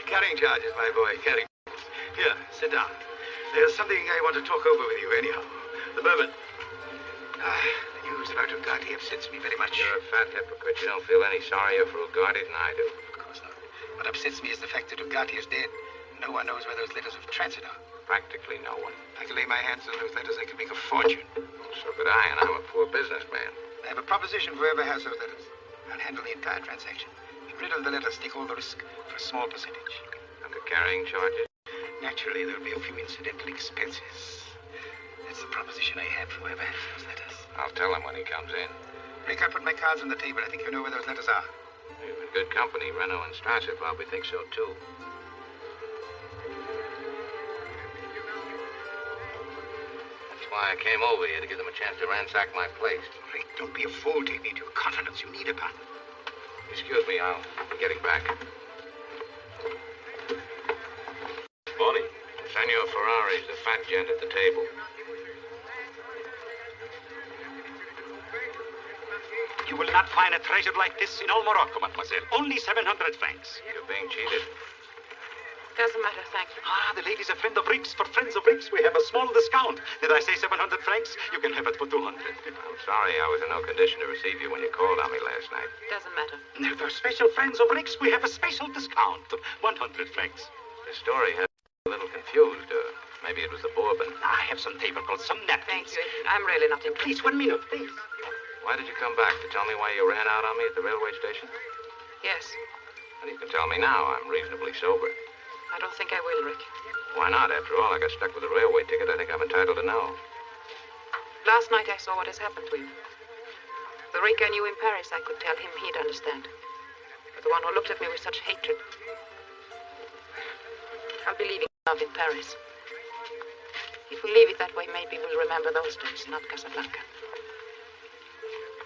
Carrying charges, my boy, carrying. Here, sit down. There's something I want to talk over with you, anyhow. The moment. The news about Ugarte upsets me very much. You're a fat hypocrite. You don't feel any sorrier for Ugarte than I do. Of course not. What upsets me is the fact that Ugarte is dead. No one knows where those letters of transit are. Practically no one. I can lay my hands on those letters, I could make a fortune. So could I, and I'm a poor businessman. I have a proposition for whoever has those letters. I'll handle the entire transaction. Get rid of the letters, take all the risk for a small percentage. And the carrying charges? Naturally, there'll be a few incidental expenses. That's the proposition I have for whoever has those letters. I'll tell him when he comes in. Rick, I put my cards on the table. I think you know where those letters are. You're in good company. Renault and Strasser probably think so, too. That's why I came over here, to give them a chance to ransack my place. Rick, don't be a fool. Take me into your confidence. You need a partner. Excuse me, I'll be getting back. Morning. Senor Ferrari's the fat gent at the table. will not find a treasure like this in all Morocco, mademoiselle. Only 700 francs. You're being cheated. Doesn't matter, thank you. Ah, the lady's a friend of Rick's. For friends of Rick's, we have a small discount. Did I say 700 francs? You can have it for 200. I'm sorry I was in no condition to receive you when you called on me last night. Doesn't matter. For special friends of Rick's, we have a special discount. 100 francs. The story has me a little confused. Maybe it was the bourbon. I have some tablecloths, some napkins. Thank you. I'm really not in. Please, 1 minute, please. Why did you come back? To tell me why you ran out on me at the railway station? Yes. Well, you can tell me now. I'm reasonably sober. I don't think I will, Rick. Why not? After all, I got stuck with a railway ticket. I think I'm entitled to know. Last night I saw what has happened to you. The Rick I knew in Paris, I could tell him he'd understand. But the one who looked at me with such hatred. I'll be leaving love in Paris. If we leave it that way, maybe we'll remember those days, not Casablanca.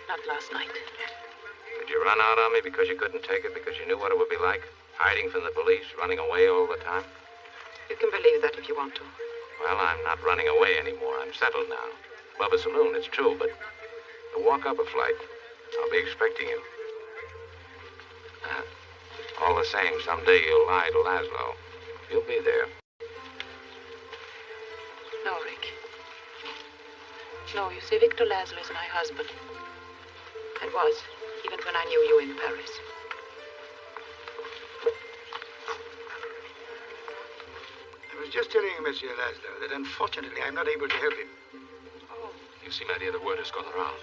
Not last night. Did you run out on me because you couldn't take it, because you knew what it would be like? Hiding from the police, running away all the time? You can believe that if you want to. Well, I'm not running away anymore. I'm settled now. Above a saloon, it's true, but to walk up a flight, I'll be expecting you. All the same, someday you'll lie to Laszlo. You'll be there. No, Rick. No, you see, Victor Laszlo is my husband. And was, even when I knew you in Paris. I was just telling Monsieur Laszlo that unfortunately I'm not able to help him. Oh, you see, my dear, the word has gone around.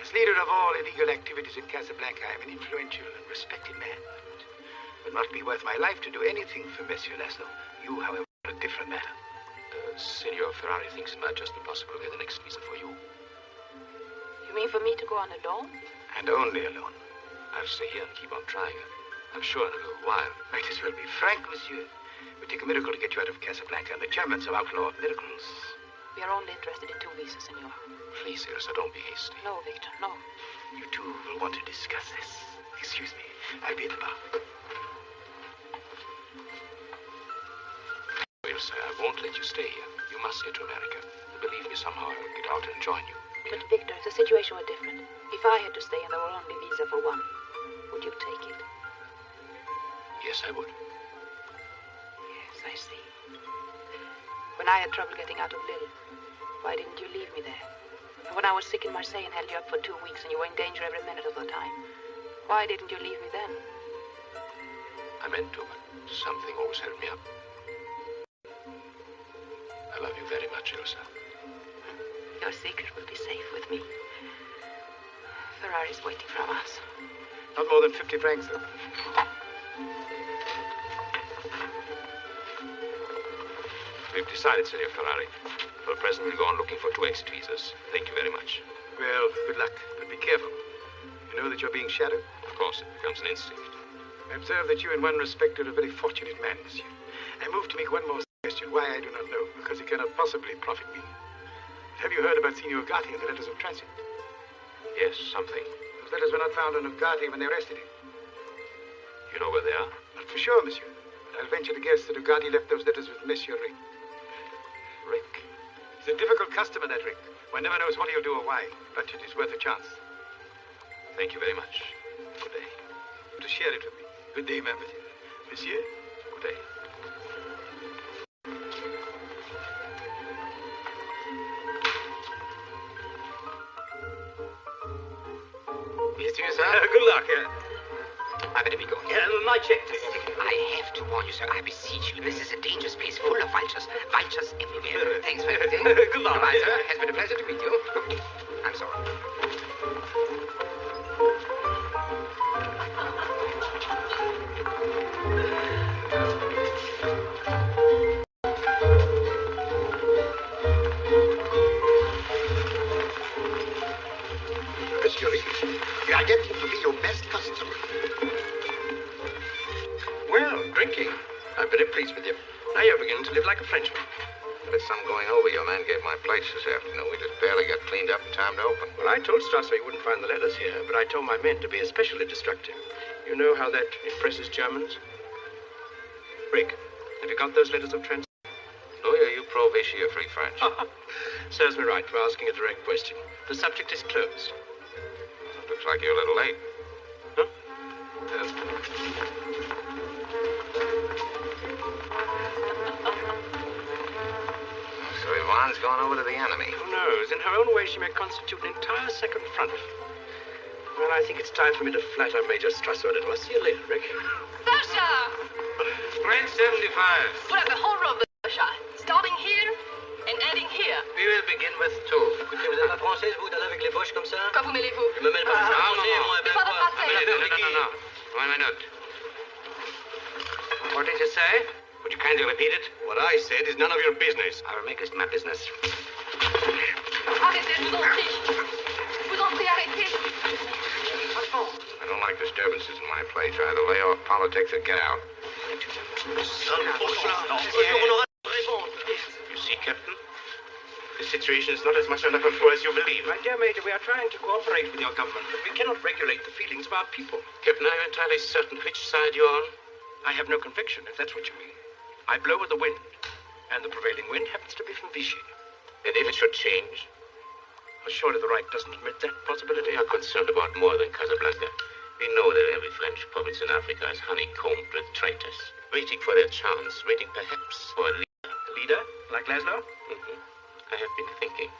As leader of all illegal activities in Casablanca, I'm an influential and respected man. It would not be worth my life to do anything for Monsieur Laszlo. You, however, are a different matter. Signor Ferrari thinks it might just be possible to get the next visa for you. You mean for me to go on alone? And only alone. I'll stay here and keep on trying. I'm sure in a little while. Might as well be frank, monsieur. It would take a miracle to get you out of Casablanca, and the Germans have outlawed miracles. We are only interested in 2 visas, senor. Please, Ilsa, don't be hasty. No, Victor, no. You two will want to discuss this. Excuse me. I'll be at the bar. Ilsa, I won't let you stay here. You must get to America. Believe me, somehow I will get out and join you. But, Victor, the situation were different. If I had to stay and there were only visa for 1, would you take it? Yes, I would. Yes, I see. When I had trouble getting out of Lille, why didn't you leave me there? And when I was sick in Marseille and held you up for 2 weeks and you were in danger every minute of the time, why didn't you leave me then? I meant to, but something always held me up. I love you very much, Ilsa. Your secret will be safe with me. Ferrari's waiting for us. Not more than 50 francs, though. We've decided, Signor Ferrari. For the present, we'll go on looking for 2 exit visas. Thank you very much. Well, good luck, but be careful. You know that you're being shadowed? Of course, it becomes an instinct. I observe that you, in one respect, are a very fortunate man, monsieur. I move to make one more suggestion. Why, I do not know, because it cannot possibly profit me. Have you heard about Signor Gatti and the letters of transit? Yes, something. Those letters were not found on Ugarte when they arrested him. You know where they are? Not for sure, monsieur. But I'll venture to guess that Ugarte left those letters with Monsieur Rick. Rick? He's a difficult customer, that Rick. One never knows what he'll do or why, but it is worth a chance. Thank you very much. Good day. To share it with me. Good day, monsieur. Monsieur? Good day. Yes, sir. Good luck. I better be going. My check, please. I have to warn you, sir. I beseech you. This is a dangerous place full of vultures. Vultures everywhere. Thanks for everything. Good luck. Goodbye, sir. It has been a pleasure to meet you. I'm sorry. Monsieur Rick, I get him to be your best customer. Well, drinking. I'm very pleased with you. Now you're beginning to live like a Frenchman. There's some going over. Your man gave my plates this afternoon. We just barely got cleaned up in time to open. Well, I told Strasser he wouldn't find the letters here, but I told my men to be especially destructive. You know how that impresses Germans? Rick, have you got those letters of transit? Louis, are you pro Vichy or free French? Serves me right for asking a direct question. The subject is closed. But Looks like you're a little late. Huh? So Yvonne's gone over to the enemy. Who knows? In her own way, she may constitute an entire second front. Well, I think it's time for me to flatter Major Strasser a little. I'll see you later, Rick. Sasha! Range 75. Put up the whole row, Sasha. Starting here and ending here. We will begin with 2. Écoutez, vous êtes pas française, vous, d'aller avec les poches comme ça? Quand vous mêlez-vous? Je me mêle pas de français, moi, C'est pas de français. No. 1 minute. What did you say? Would you kindly repeat it? What I said is none of your business. I will make it my business. Arrêtez, je vous en prie. Je vous en prie, arrêtez. I don't like disturbances in my place. Either lay off politics or get out. You see, Captain, the situation is not as much under control as you believe. My dear Major, we are trying to cooperate with your government, but we cannot regulate the feelings of our people. Captain, are you entirely certain which side you're on? I have no conviction, if that's what you mean. I blow with the wind, and the prevailing wind happens to be from Vichy. And if it should change? Well, surely the right doesn't admit that possibility. We are concerned about more than Casablanca. We know that every French province in Africa is honeycombed with traitors, waiting for their chance, waiting perhaps for a leader. A leader? Like Laszlo? Mm-hmm. I have been thinking.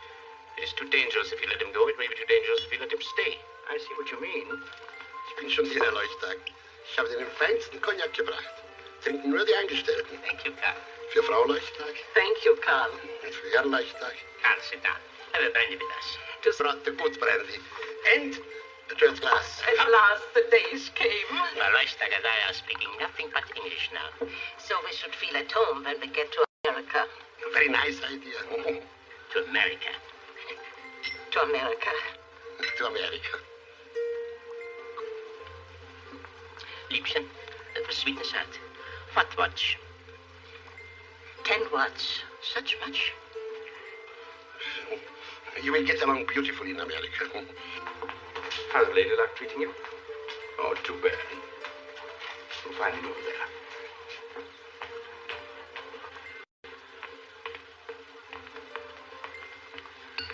It is too dangerous if you let him go. It may be too dangerous if you let him stay. I see what you mean. Ich bin schon hier, Herr Leuchtag. Ich habe den feinsten Cognac gebracht. Trinken nur die Angestellten. Thank you, Carl. Für Frau Leuchtag Thank you, Carl. und für Herrn Leuchtag. Carl, sit down. Have a brandy with us. Just brought the good brandy. And the third glass. At last the days came. Well, Leuchtag and I are speaking nothing but English now. So we should feel at home when we get to America. A very nice idea. To America. To America. To America. Liebchen, for sweetness out. What watch? 10 watts. Such much? You will get along beautifully in America. How's Lady Luck treating you? Oh, too bad. We'll find him over there.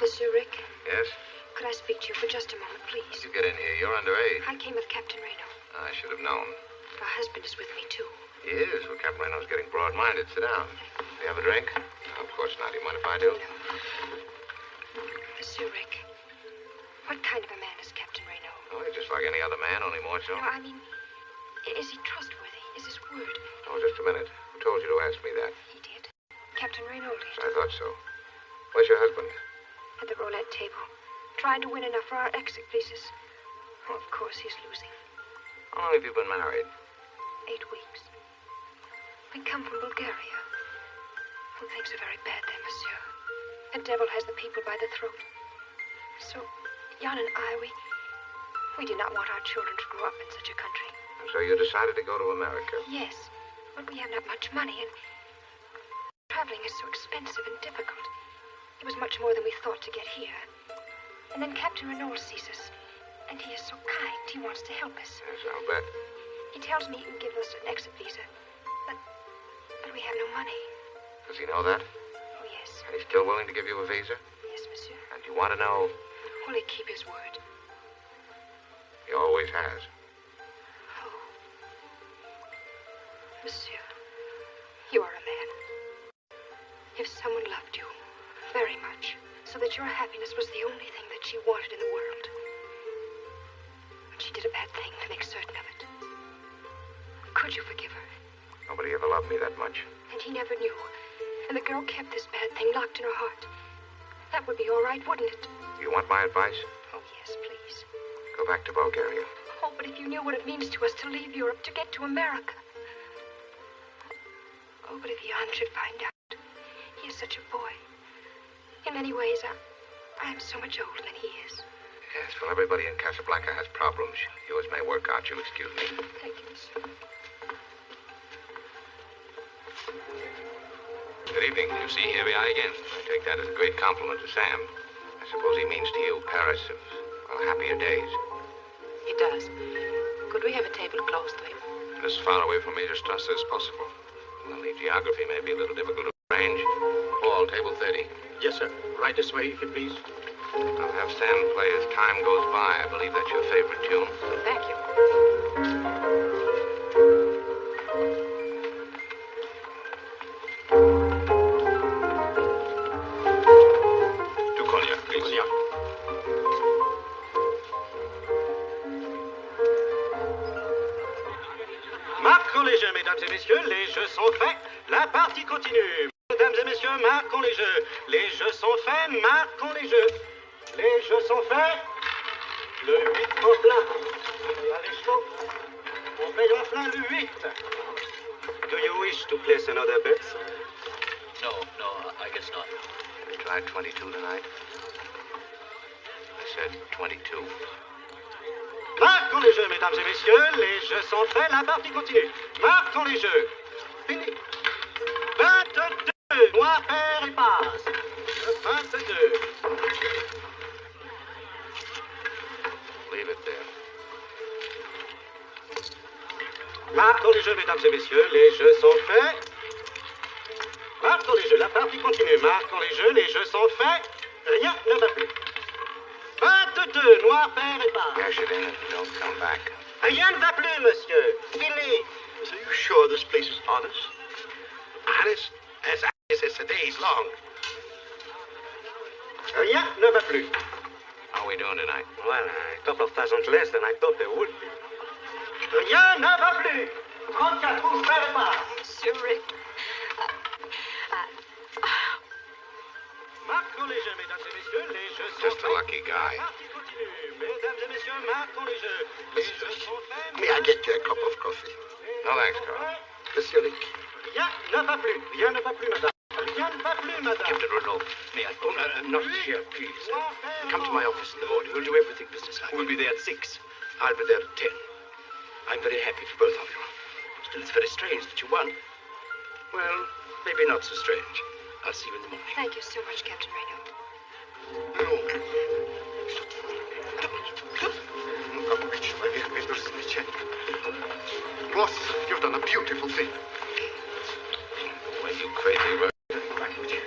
Monsieur Rick, Yes? could I speak to you for just a moment, please? You get in here. You're underage. I came with Captain Reno. I should have known. Our husband is with me, too. He is. Well, Captain Reno's getting broad-minded. Sit down. Do you have a drink? No, of course not. Do you mind if I do? Monsieur Rick, what kind of a man is Captain Reno? Oh, he's just like any other man, only more so. No, I mean, is he trustworthy? Is his word? Oh, just a minute. Who told you to ask me that? He did. Captain Reno did. I thought so. Where's your husband? At the roulette table, trying to win enough for our exit visas. Oh, of course, he's losing. How long have you been married? 8 weeks. We come from Bulgaria. Well, things are very bad there, monsieur. The devil has the people by the throat. So, Jan and I, we did not want our children to grow up in such a country. And so you decided to go to America? Yes, but we have not much money, and traveling is so expensive and difficult. It was much more than we thought to get here. And then Captain Renault sees us, and he is so kind. He wants to help us. Yes, I'll bet. He tells me he can give us an exit visa, but we have no money. Does he know that? Oh, yes. And he's still willing to give you a visa? Yes, monsieur. And you want to know? Will he keep his word? He always has. Oh. Monsieur, you are a man. If someone loved you very much, so that your happiness was the only thing that she wanted in the world, but she did a bad thing to make certain of it, could you forgive her? Nobody ever loved me that much. And he never knew. And the girl kept this bad thing locked in her heart. That would be all right, wouldn't it? You want my advice? Oh, yes, please. Go back to Bulgaria. Oh, but if you knew what it means to us to leave Europe, to get to America. Oh, but if Jan should find out. He is such a boy. In many ways, I am so much older than he is. Yes, well, everybody in Casablanca has problems. Yours may work out. You'll excuse me. Thank you, monsieur. Good evening. You see, here we are again. I take that as a great compliment to Sam. I suppose he means to you Paris of, well, happier days. He does. Could we have a table close to him? As far away from Major Strasser as possible. Well, the geography may be a little difficult to arrange. Paul, table 30. Yes, sir. Right this way, if you please. I'll have Sam play as time goes by. I believe that's your favorite tune. Thank you. Do cognac, please. Cognac. Marquons les jeux, mesdames et messieurs, les jeux sont faits, la partie continue. Mesdames et messieurs, marquons les jeux. Les jeux sont faits, marquons les jeux. Les jeux sont faits. Le 8 en plein. Là, les chevaux. On paye en plein le 8. Do you wish to place another bet? No, I guess not. I tried 22 tonight. I said 22. Marquons les jeux, mesdames et messieurs. Les jeux sont faits, la partie continue. Marquons les jeux. Fini. 22. Noir, pair et passe. 22. Leave it there. Marquons les jeux, mesdames et messieurs. Les jeux sont faits. Marquons les jeux, la partie continue. Marquons les jeux sont faits. Rien ne va plus. 22. Noir, pair et passe. Cash it in and don't come back. Rien ne va plus, monsieur. Fini. So you sure this place is honest? Honest? As honest as the day's long. Rien ne va plus. How are we doing tonight? Well, a couple of thousand less than I thought there would be. Rien ne va plus. 34 roues, pair et passe. Monsieur Rick. Marquons les jeux, mesdames et messieurs. Les jeux sont Just a lucky guy. Partie continue. Mesdames et messieurs, marquons les jeux. Les jeux sont faits. May I get you a cup of coffee? No thanks, Carl. Monsieur Rick. Rien ne va plus. Rien ne va plus, madame. Rien ne va plus, madame. Captain Renault, may I? Oh, not here, please. Come to my office in the morning. We'll do everything businesslike. We'll be there at 6. I'll be there at 10. I'm very happy for both of you. Still, it's very strange that you won. Well, maybe not so strange. I'll see you in the morning. Thank you so much, Captain Renault. Ross, you've done a beautiful thing. Well, you crazy rat. Back with you.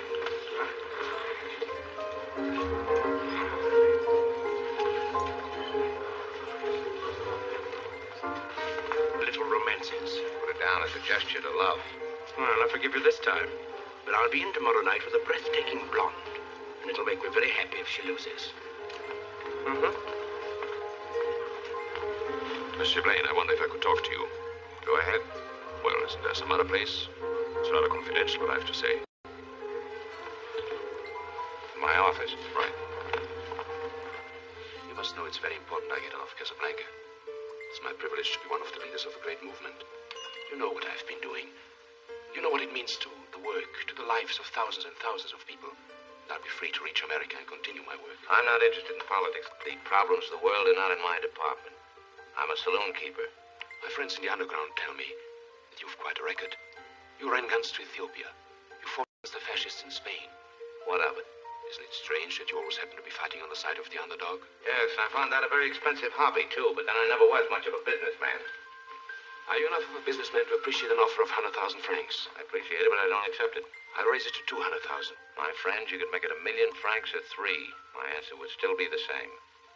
Little romances. Put it down as a gesture to love. Well, I'll forgive you this time. But I'll be in tomorrow night with a breathtaking blonde. And it'll make me very happy if she loses. Mm-hmm. Mr. Blaine, I wonder if I could talk to you. Go ahead. Well, isn't there some other place? It's rather confidential what I have to say. My office. Right. You must know it's very important I get off Casablanca. It's my privilege to be one of the leaders of a great movement. You know what I've been doing. You know what it means to the work, to the lives of thousands and thousands of people. I'll be free to reach America and continue my work. I'm not interested in politics. The problems of the world are not in my department. I'm a saloon keeper. My friends in the underground tell me that you've quite a record. You ran guns to Ethiopia. You fought against the fascists in Spain. What of it? Isn't it strange that you always happen to be fighting on the side of the underdog? Yes, I found that a very expensive hobby, too, but then I never was much of a businessman. Are you enough of a businessman to appreciate an offer of 100,000 francs? I appreciate it, but I don't accept it. I'll raise it to 200,000. My friend, you could make it 1,000,000 francs or 3. My answer would still be the same.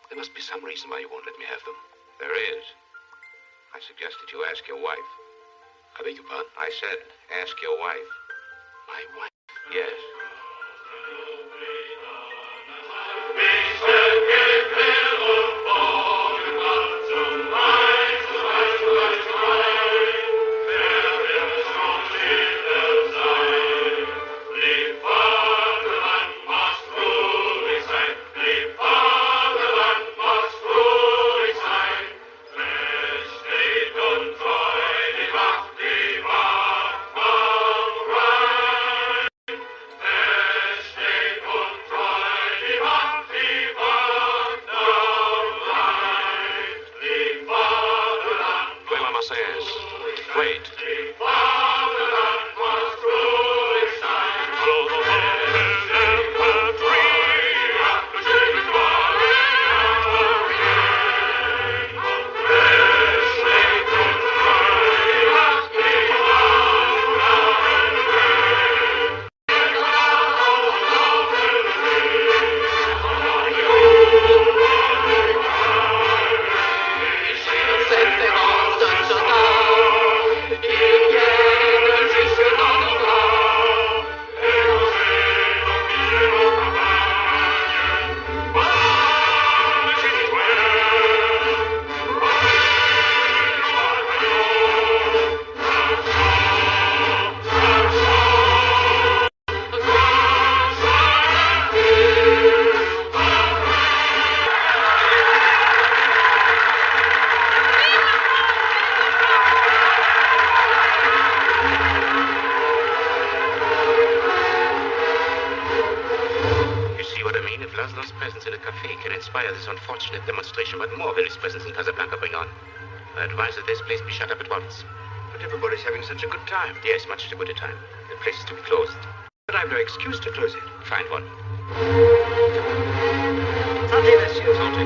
There must be some reason why you won't let me have them. There is. I suggest that you ask your wife. I beg your pardon? I said, ask your wife. My wife? Yes. Steht und Venizelo's presence at a cafe can inspire this unfortunate demonstration, but more Venice presence in Casablanca bring on. I advise that this place be shut up at once. But everybody's having such a good time. Yes, much too good a time. The place is to be closed. But I've no excuse to close it. Find one. Santé, monsieur. Santé.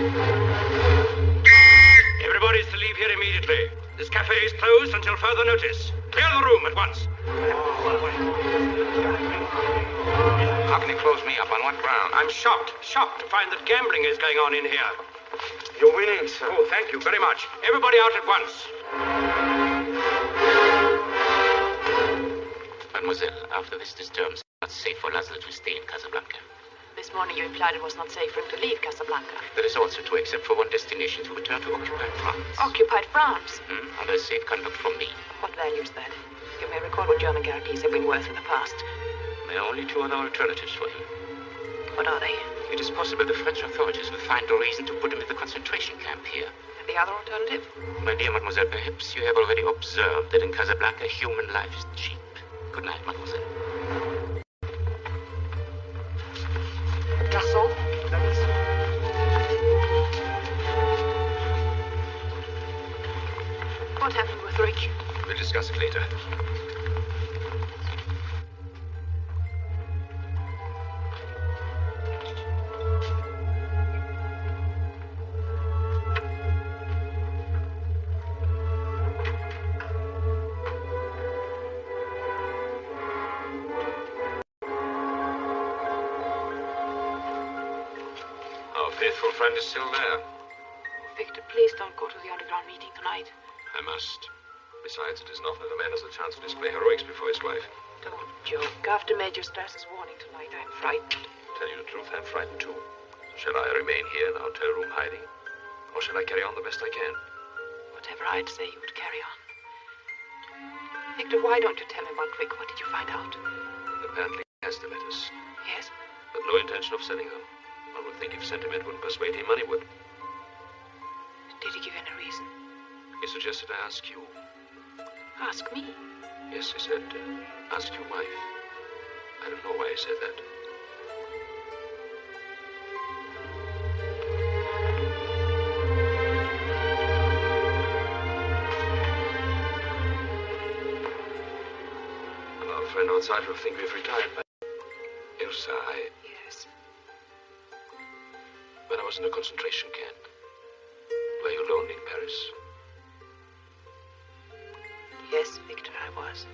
Everybody's to leave here immediately. This cafe is closed until further notice. Clear the room at once. How can you close me up? On what ground? I'm shocked to find that gambling is going on in here. You're winning, sir. Oh, thank you very much. Everybody out at once. Mademoiselle, after this disturbance, it's not safe for Laszlo to stay in Casablanca. This morning you implied it was not safe for him to leave Casablanca. That is also true, except for one destination, to return to occupied France. Occupied France? Under safe conduct from me. What value is that? You may recall what German guarantees have been worth in the past. There are only two other alternatives for him. What are they? It is possible the French authorities will find a reason to put him in the concentration camp here. And the other alternative? My dear mademoiselle, perhaps you have already observed that in Casablanca, human life is cheap. Good night, mademoiselle. Garçon, what happened with Rick? We'll discuss it later. Faithful friend is still there. Victor, please don't go to the underground meeting tonight. I must. Besides, it isn't often that a man has a chance to display heroics before his wife. Don't joke. After Major Strasser's warning tonight, I'm frightened. Tell you the truth, I'm frightened too. So shall I remain here in our hotel room hiding? Or shall I carry on the best I can? Whatever I'd say, you would carry on. Victor, why don't you tell me about Rick? What did you find out? Apparently he has the letters. Yes? But no intention of selling them. One would think if sentiment wouldn't persuade him, money would. Did he give you any reason? He suggested I ask you. Ask me? Yes, he said, ask your wife. I don't know why he said that. And our friend outside will think we've retired, but... Ilsa, Yes? When I was in a concentration camp, were you lonely in Paris? Yes, Victor, I was.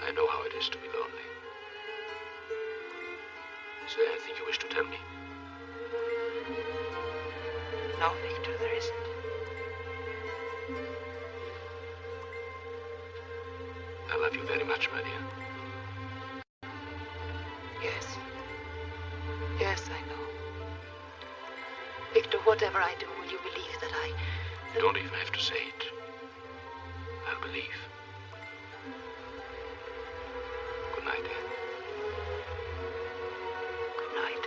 I know how it is to be lonely. Is there anything you wish to tell me? No, Victor, there isn't. I love you very much, my dear. Yes. Yes, I know. Victor, whatever I do, will you believe that I... You don't even have to say it. I'll believe. Good night, dear. Good night.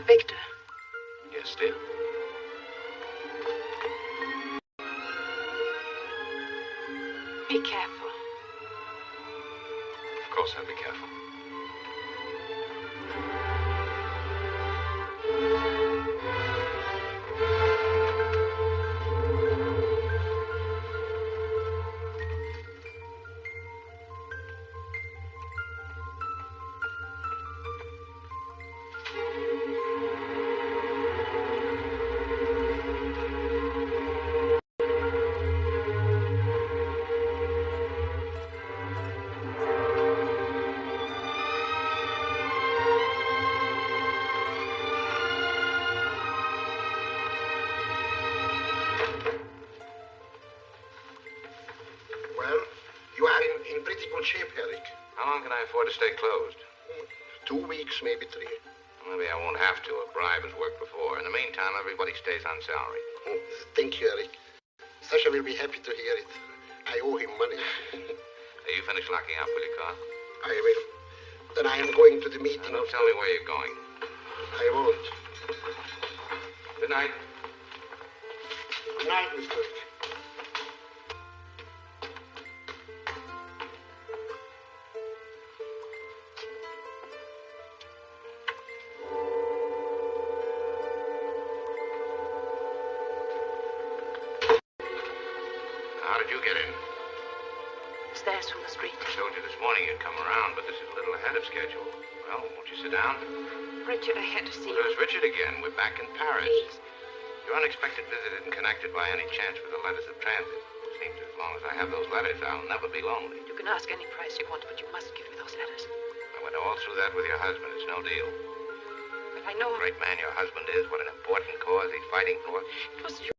Victor. Yes, dear. Be careful. Of course, I'll be careful. Shape, Eric. How long can I afford to stay closed? 2 weeks, maybe 3. Maybe I won't have to. A bribe has worked before. In the meantime, everybody stays on salary. Thank you, Eric. Sasha will be happy to hear it. I owe him money. You finish locking up, will you, Carl? I will. Then I am going to the meeting. Now, don't tell me where you're going. I won't. Good night. Good night, Mr. Rick. did you get in? Stairs from the street. I told you this morning you'd come around, but this is a little ahead of schedule. Well, won't you sit down? Richard, I had to see you. There's Richard again. We're back in Paris. Please. Your unexpected visit isn't connected by any chance with the letters of transit. Seems as long as I have those letters, I'll never be lonely. You can ask any price you want, but you must give me those letters. I went all through that with your husband. It's no deal. But I know... Great man your husband is. What an important cause he's fighting for. It was you.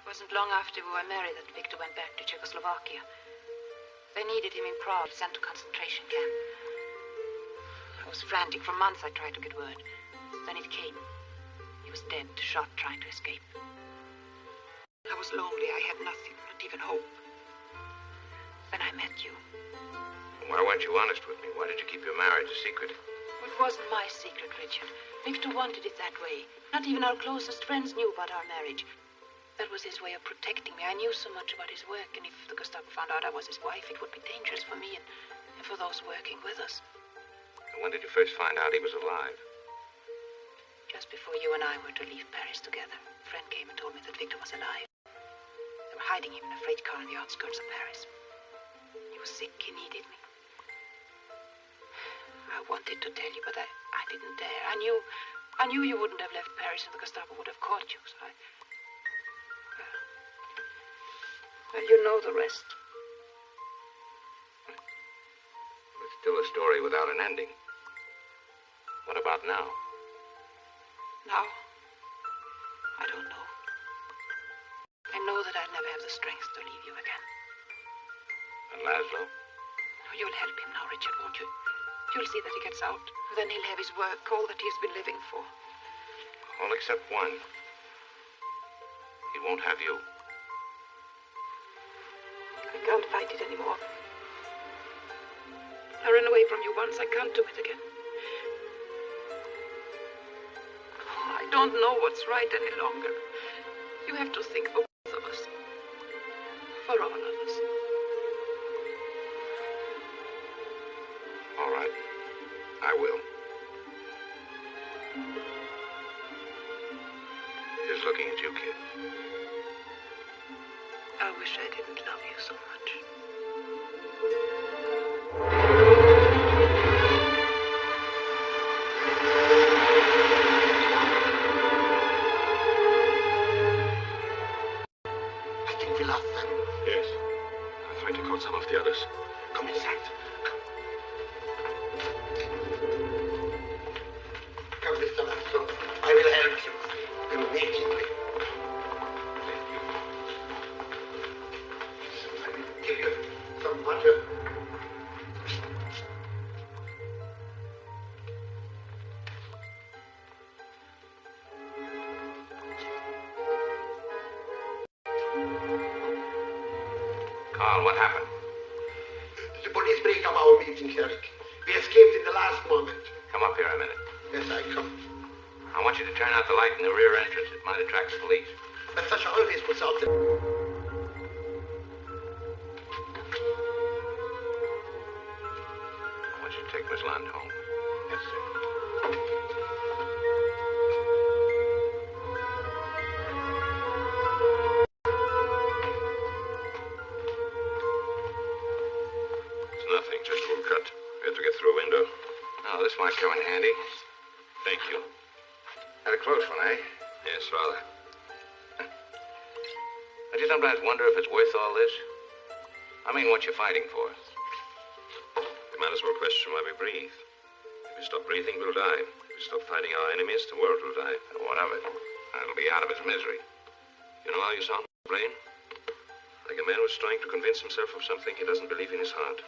It wasn't long after we were married that Victor went back to Czechoslovakia. They needed him in Prague, sent to concentration camp. I was frantic. For months I tried to get word. Then it came. He was dead, shot, trying to escape. I was lonely. I had nothing, not even hope. Then I met you. Why weren't you honest with me? Why did you keep your marriage a secret? It wasn't my secret, Richard. Victor wanted it that way. Not even our closest friends knew about our marriage. That was his way of protecting me. I knew so much about his work, and if the Gestapo found out I was his wife, it would be dangerous for me and for those working with us. And when did you first find out he was alive? Just before you and I were to leave Paris together, a friend came and told me that Victor was alive. They were hiding him in a freight car on the outskirts of Paris. He was sick. He needed me. I wanted to tell you, but I didn't dare. I knew you wouldn't have left Paris and the Gestapo would have caught you, so Well, you know the rest. It's still a story without an ending. What about now? Now? I don't know. I know that I'll never have the strength to leave you again. And Laszlo? You'll help him now, Richard, won't you? You'll see that he gets out. Then he'll have his work, all that he's been living for. All except one. He won't have you. I can't fight it anymore. I ran away from you once. I can't do it again. I don't know what's right any longer. You have to think for both of us. wish I didn't love you so much. I think we lost them. Yes. I'm trying to call some of the others. Come inside. Come, Mr. Laszlo. I will help you immediately. I will give you some water. Carl, what happened? The police break up our meeting, Eric. We escaped in the last moment. Come up here a minute. Yes, I come. I want you to turn out the light in the rear entrance. It might attract the police. But Sasha always puts out the... I want you to take Miss Land home. Yes, sir. It's nothing, just a little cut. We had to get through a window. Oh, this might come in handy. Thank you. Had a close one, eh? Yes, rather. Don't you sometimes wonder if it's worth all this? I mean, what you're fighting for. We might as well question why we breathe. If we stop breathing, we'll die. If we stop fighting our enemies, the world will die. And what of it? It'll be out of its misery. You know how you sound, Blaine? Like a man who's trying to convince himself of something he doesn't believe in his heart.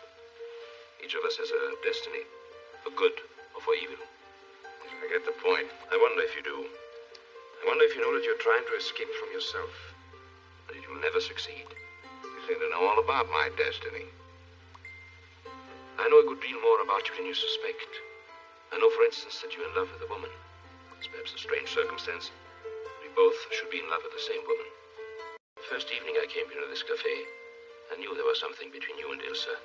Each of us has a destiny, for good or for evil. I get the point. I wonder if you do. I wonder if you know that you're trying to escape from yourself, and that you'll never succeed. You seem to know all about my destiny. I know a good deal more about you than you suspect. I know, for instance, that you're in love with a woman. It's perhaps a strange circumstance. We both should be in love with the same woman. The first evening I came here to this cafe, I knew there was something between you and Ilsa.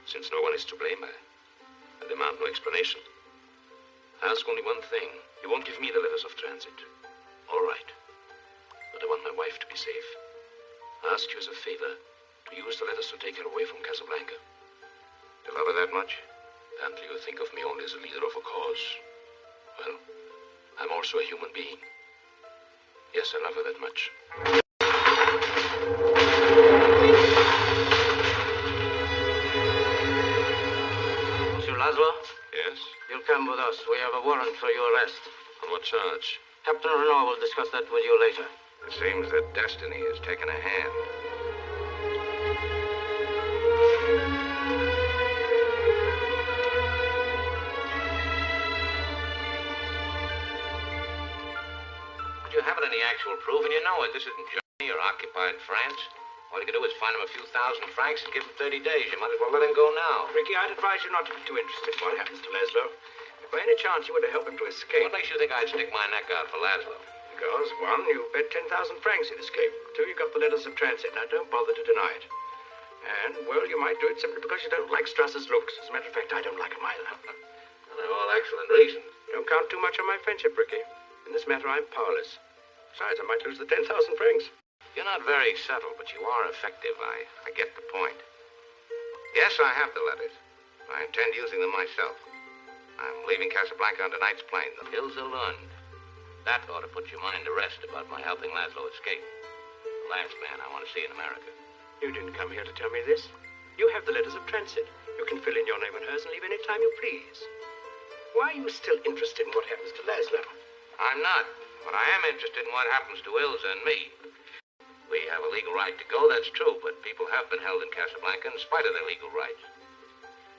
Since no one is to blame, I demand no explanation. I ask only one thing. You won't give me the letters of transit. All right. But I want my wife to be safe. I ask you as a favor to use the letters to take her away from Casablanca. You love her that much? Apparently you think of me only as a leader of a cause. Well, I'm also a human being. Yes, I love her that much. Monsieur Laszlo? Yes? You'll come with us. We have a warrant for your arrest. On what charge? Captain Renault will discuss that with you later. It seems that destiny has taken a hand. But you haven't any actual proof, and you know it. This isn't Germany or occupied France. All you can do is find him a few thousand francs and give him 30 days. You might as well let him go now. Ricky, I'd advise you not to be too interested in what happens to Laszlo. If by any chance you were to help him to escape... What makes you think I'd stick my neck out for Laszlo? Because, one, you bet 10,000 francs he'd escape. Two, you got the letters of transit. Now, don't bother to deny it. And, well, you might do it simply because you don't like Strasser's looks. As a matter of fact, I don't like him either. Well, they're all excellent reasons. Don't count too much on my friendship, Ricky. In this matter, I'm powerless. Besides, I might lose the 10,000 francs. You're not very subtle, but you are effective. I get the point. Yes, I have the letters. I intend using them myself. I'm leaving Casablanca on tonight's plane. The hills are Lund. That ought to put your mind to rest about my helping Laszlo escape. The last man I want to see in America. You didn't come here to tell me this. You have the letters of transit. You can fill in your name and hers and leave any time you please. Why are you still interested in what happens to Laszlo? I'm not, but I am interested in what happens to Ilsa and me. We have a legal right to go, that's true, but people have been held in Casablanca in spite of their legal rights.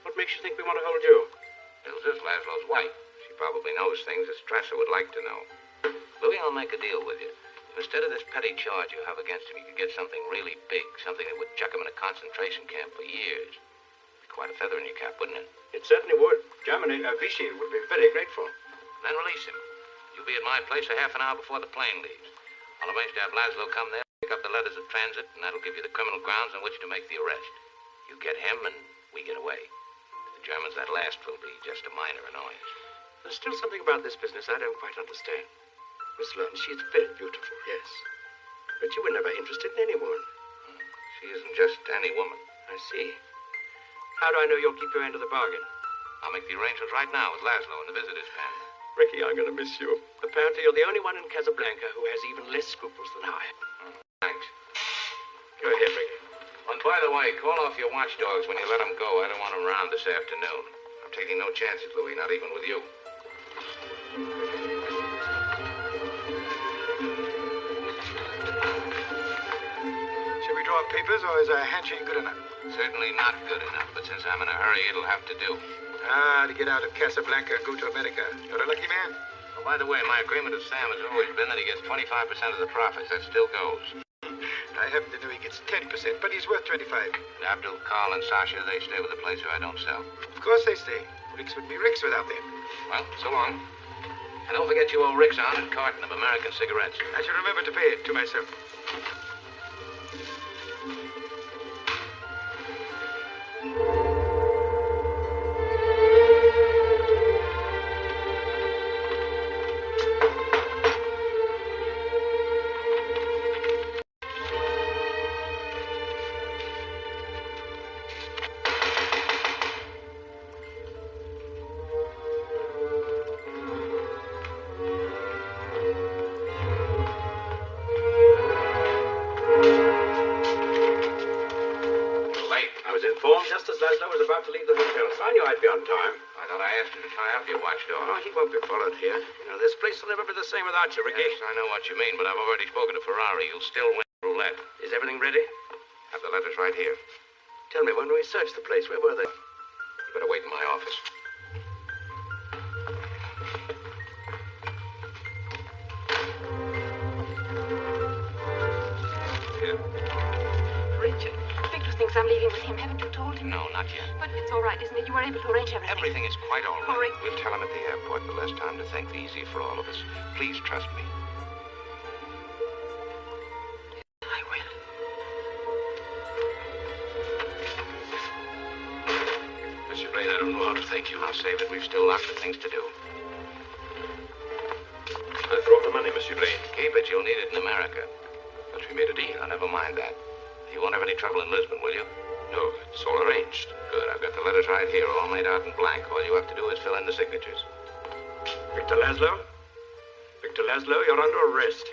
What makes you think we want to hold you? Ilsa's Laszlo's wife. She probably knows things that Strasser would like to know. Louis, I'll make a deal with you. If instead of this petty charge you have against him, you could get something really big, something that would chuck him in a concentration camp for years. It'd be quite a feather in your cap, wouldn't it? It certainly would. Germany, Vichy would be very grateful. Then release him. You'll be at my place a half an hour before the plane leaves. I'll arrange to have Laszlo come there, pick up the letters of transit, and that'll give you the criminal grounds on which to make the arrest. You get him, and we get away. To the Germans, that last will be just a minor annoyance. There's still something about this business I don't quite understand. Miss Lund, she's very beautiful, yes. But you were never interested in any woman. She isn't just any woman. I see. How do I know you'll keep your end of the bargain? I'll make the arrangements right now with Laszlo in the visitor's pen. Ricky, I'm going to miss you. Apparently, you're the only one in Casablanca who has even less scruples than I. Thanks. Go ahead, Ricky. And by the way, call off your watchdogs when you let them go. I don't want them around this afternoon. I'm taking no chances, Louis, not even with you. Shall we draw up papers, or is a handshake good enough? Certainly not good enough, but since I'm in a hurry, it'll have to do. To get out of Casablanca and go to America. You're a lucky man. Oh, by the way, my agreement with Sam has always been that he gets 25% of the profits. That still goes. I happen to know he gets 10%, but he's worth 25. Abdul, Carl, and Sasha, they stay with the place where I don't sell. Of course they stay. Ricks would be Ricks without them. Well, so long. And don't forget you owe Rick's aunt a carton of American cigarettes. I shall remember to pay it to myself. Just as Laszlo was about to leave the hotel, so I knew I'd be on time. I thought I asked you to tie up your watchdog. Oh, he won't be followed here. You know, this place will never be the same without you, Ricky. Yes, I know what you mean, but I've already spoken to Ferrari. You'll still win roulette. Is everything ready? Have the letters right here. Tell me, when we searched the place, where were they? You better wait in my office. Here. Richard, Victor thinks I'm leaving with him. Haven't you told him? No, not yet. But it's all right, isn't it? You were able to arrange everything. Everything is quite all right. All right. We'll tell him at the airport. The less time to think, the easier for all of us. Please trust me. I will. Mr. Blaine, I don't know how to thank you. I'll save it. We've still lots of things to do. I brought the money, Monsieur Blaine. Keep it. You'll need it in America. But we made a deal. Never mind that. You won't have any trouble in Lisbon, will you? No, it's all arranged. Good. I've got the letters right here, all made out in blank. All you have to do is fill in the signatures. Victor Laszlo? Victor Laszlo, you're under arrest.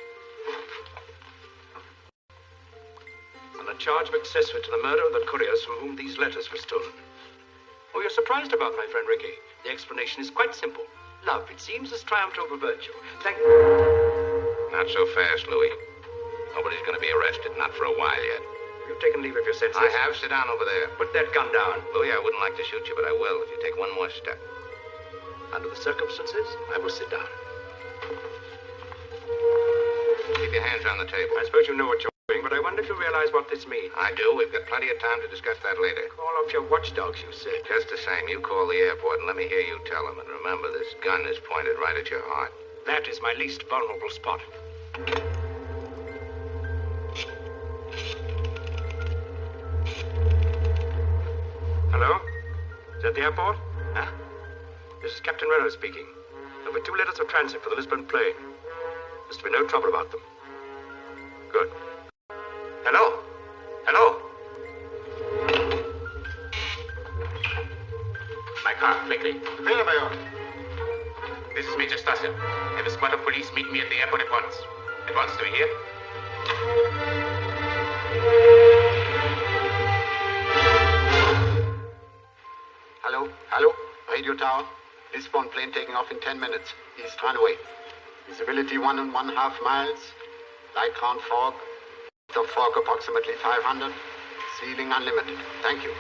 On a charge of accessory to the murder of the couriers from whom these letters were stolen. Oh, you're surprised about my friend Ricky. The explanation is quite simple. Love, it seems, has triumphed over virtue. Thank you. Not so fast, Louis. Nobody's going to be arrested, not for a while yet. You've taken leave of your senses. I have. Sit down over there. Put that gun down. Louis, I wouldn't like to shoot you, but I will if you take one more step. Under the circumstances, I will sit down. Keep your hands on the table. I suppose you know what you're doing, but I wonder if you realize what this means. I do. We've got plenty of time to discuss that later. Call off your watchdogs, you said. Just the same. You call the airport and let me hear you tell them. And remember, this gun is pointed right at your heart. That is my least vulnerable spot. Hello? Is that the airport? Huh? This is Captain Reynolds speaking. There were 2 letters of transit for the Lisbon plane. There's to be no trouble about them. Good. Hello? Hello? My car, quickly. Where are you? This is Major Stassi. Have a squad of police meet me at the airport at once. At once, do you hear? Hello? Hello? Radio tower. Lisbon plane taking off in 10 minutes. East runway. Visibility 1.5 miles. Light ground fog. The fog approximately 500. Ceiling unlimited. Thank you.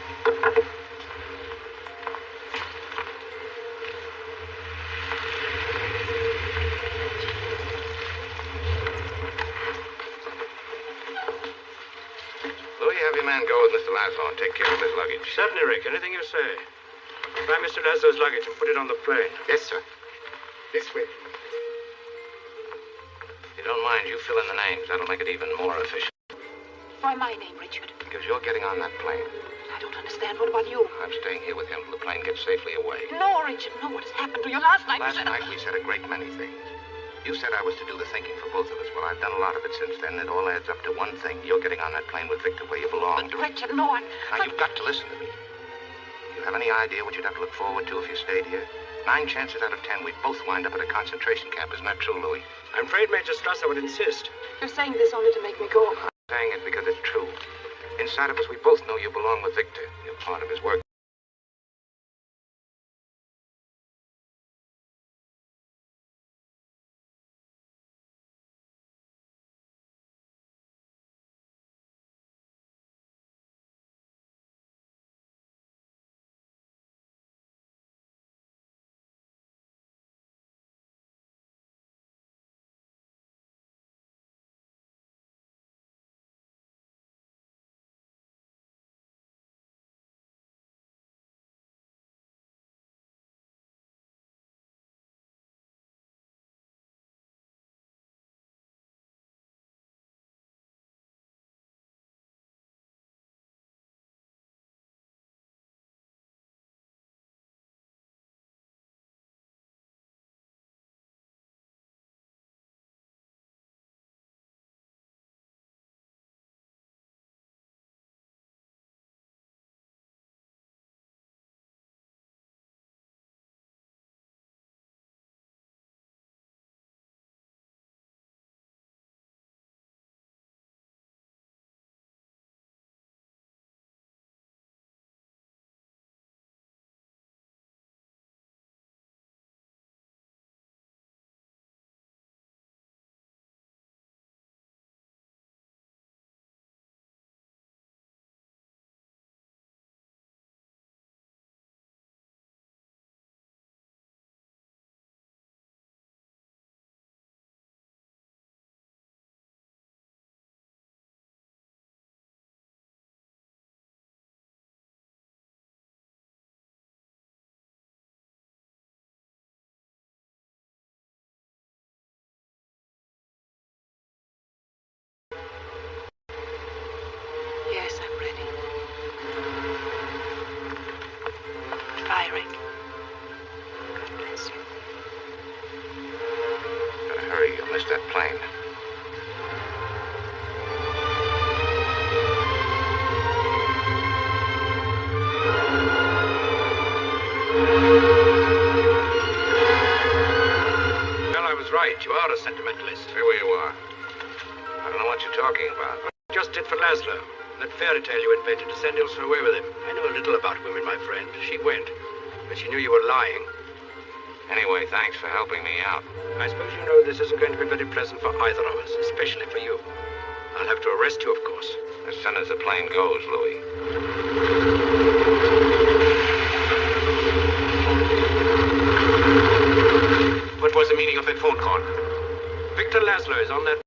Louis, have your man go with Mr. Laszlo and take care of his luggage. Certainly, Rick. Anything you say. Find Mr. Laszlo's luggage and put it on the plane. Yes, sir. This way. If you don't mind, you fill in the names. That'll make it even more official. Why my name, Richard? Because you're getting on that plane. I don't understand. What about you? I'm staying here with him till the plane gets safely away. No, Richard. No, what has happened to you last night? Last night we said a great many things. You said I was to do the thinking for both of us. Well, I've done a lot of it since then. It all adds up to one thing. You're getting on that plane with Victor where you belong. But Richard, no one... Now, you've got to listen to me. You have any idea what you'd have to look forward to if you stayed here? 9 chances out of 10, we'd both wind up at a concentration camp. Isn't that true, Louis? I'm afraid Major Strasser would insist. You're saying this only to make me go. I'm saying it because it's true. Inside of us, we both know you belong with Victor. You're part of his work. Yes, I'm ready. Firing. God bless you. Better hurry, you'll miss that plane. Well, I was right. You are a sentimentalist. Stay where you are. I don't know what you're talking about. Just did for Laszlo. That fairy tale you invented to send Ilsa away with him. I know a little about women, my friend. She went, but she knew you were lying. Anyway, thanks for helping me out. I suppose you know this isn't going to be very pleasant for either of us, especially for you. I'll have to arrest you, of course. As soon as the plane goes, Louis. What was the meaning of that phone call? Victor Laszlo is on that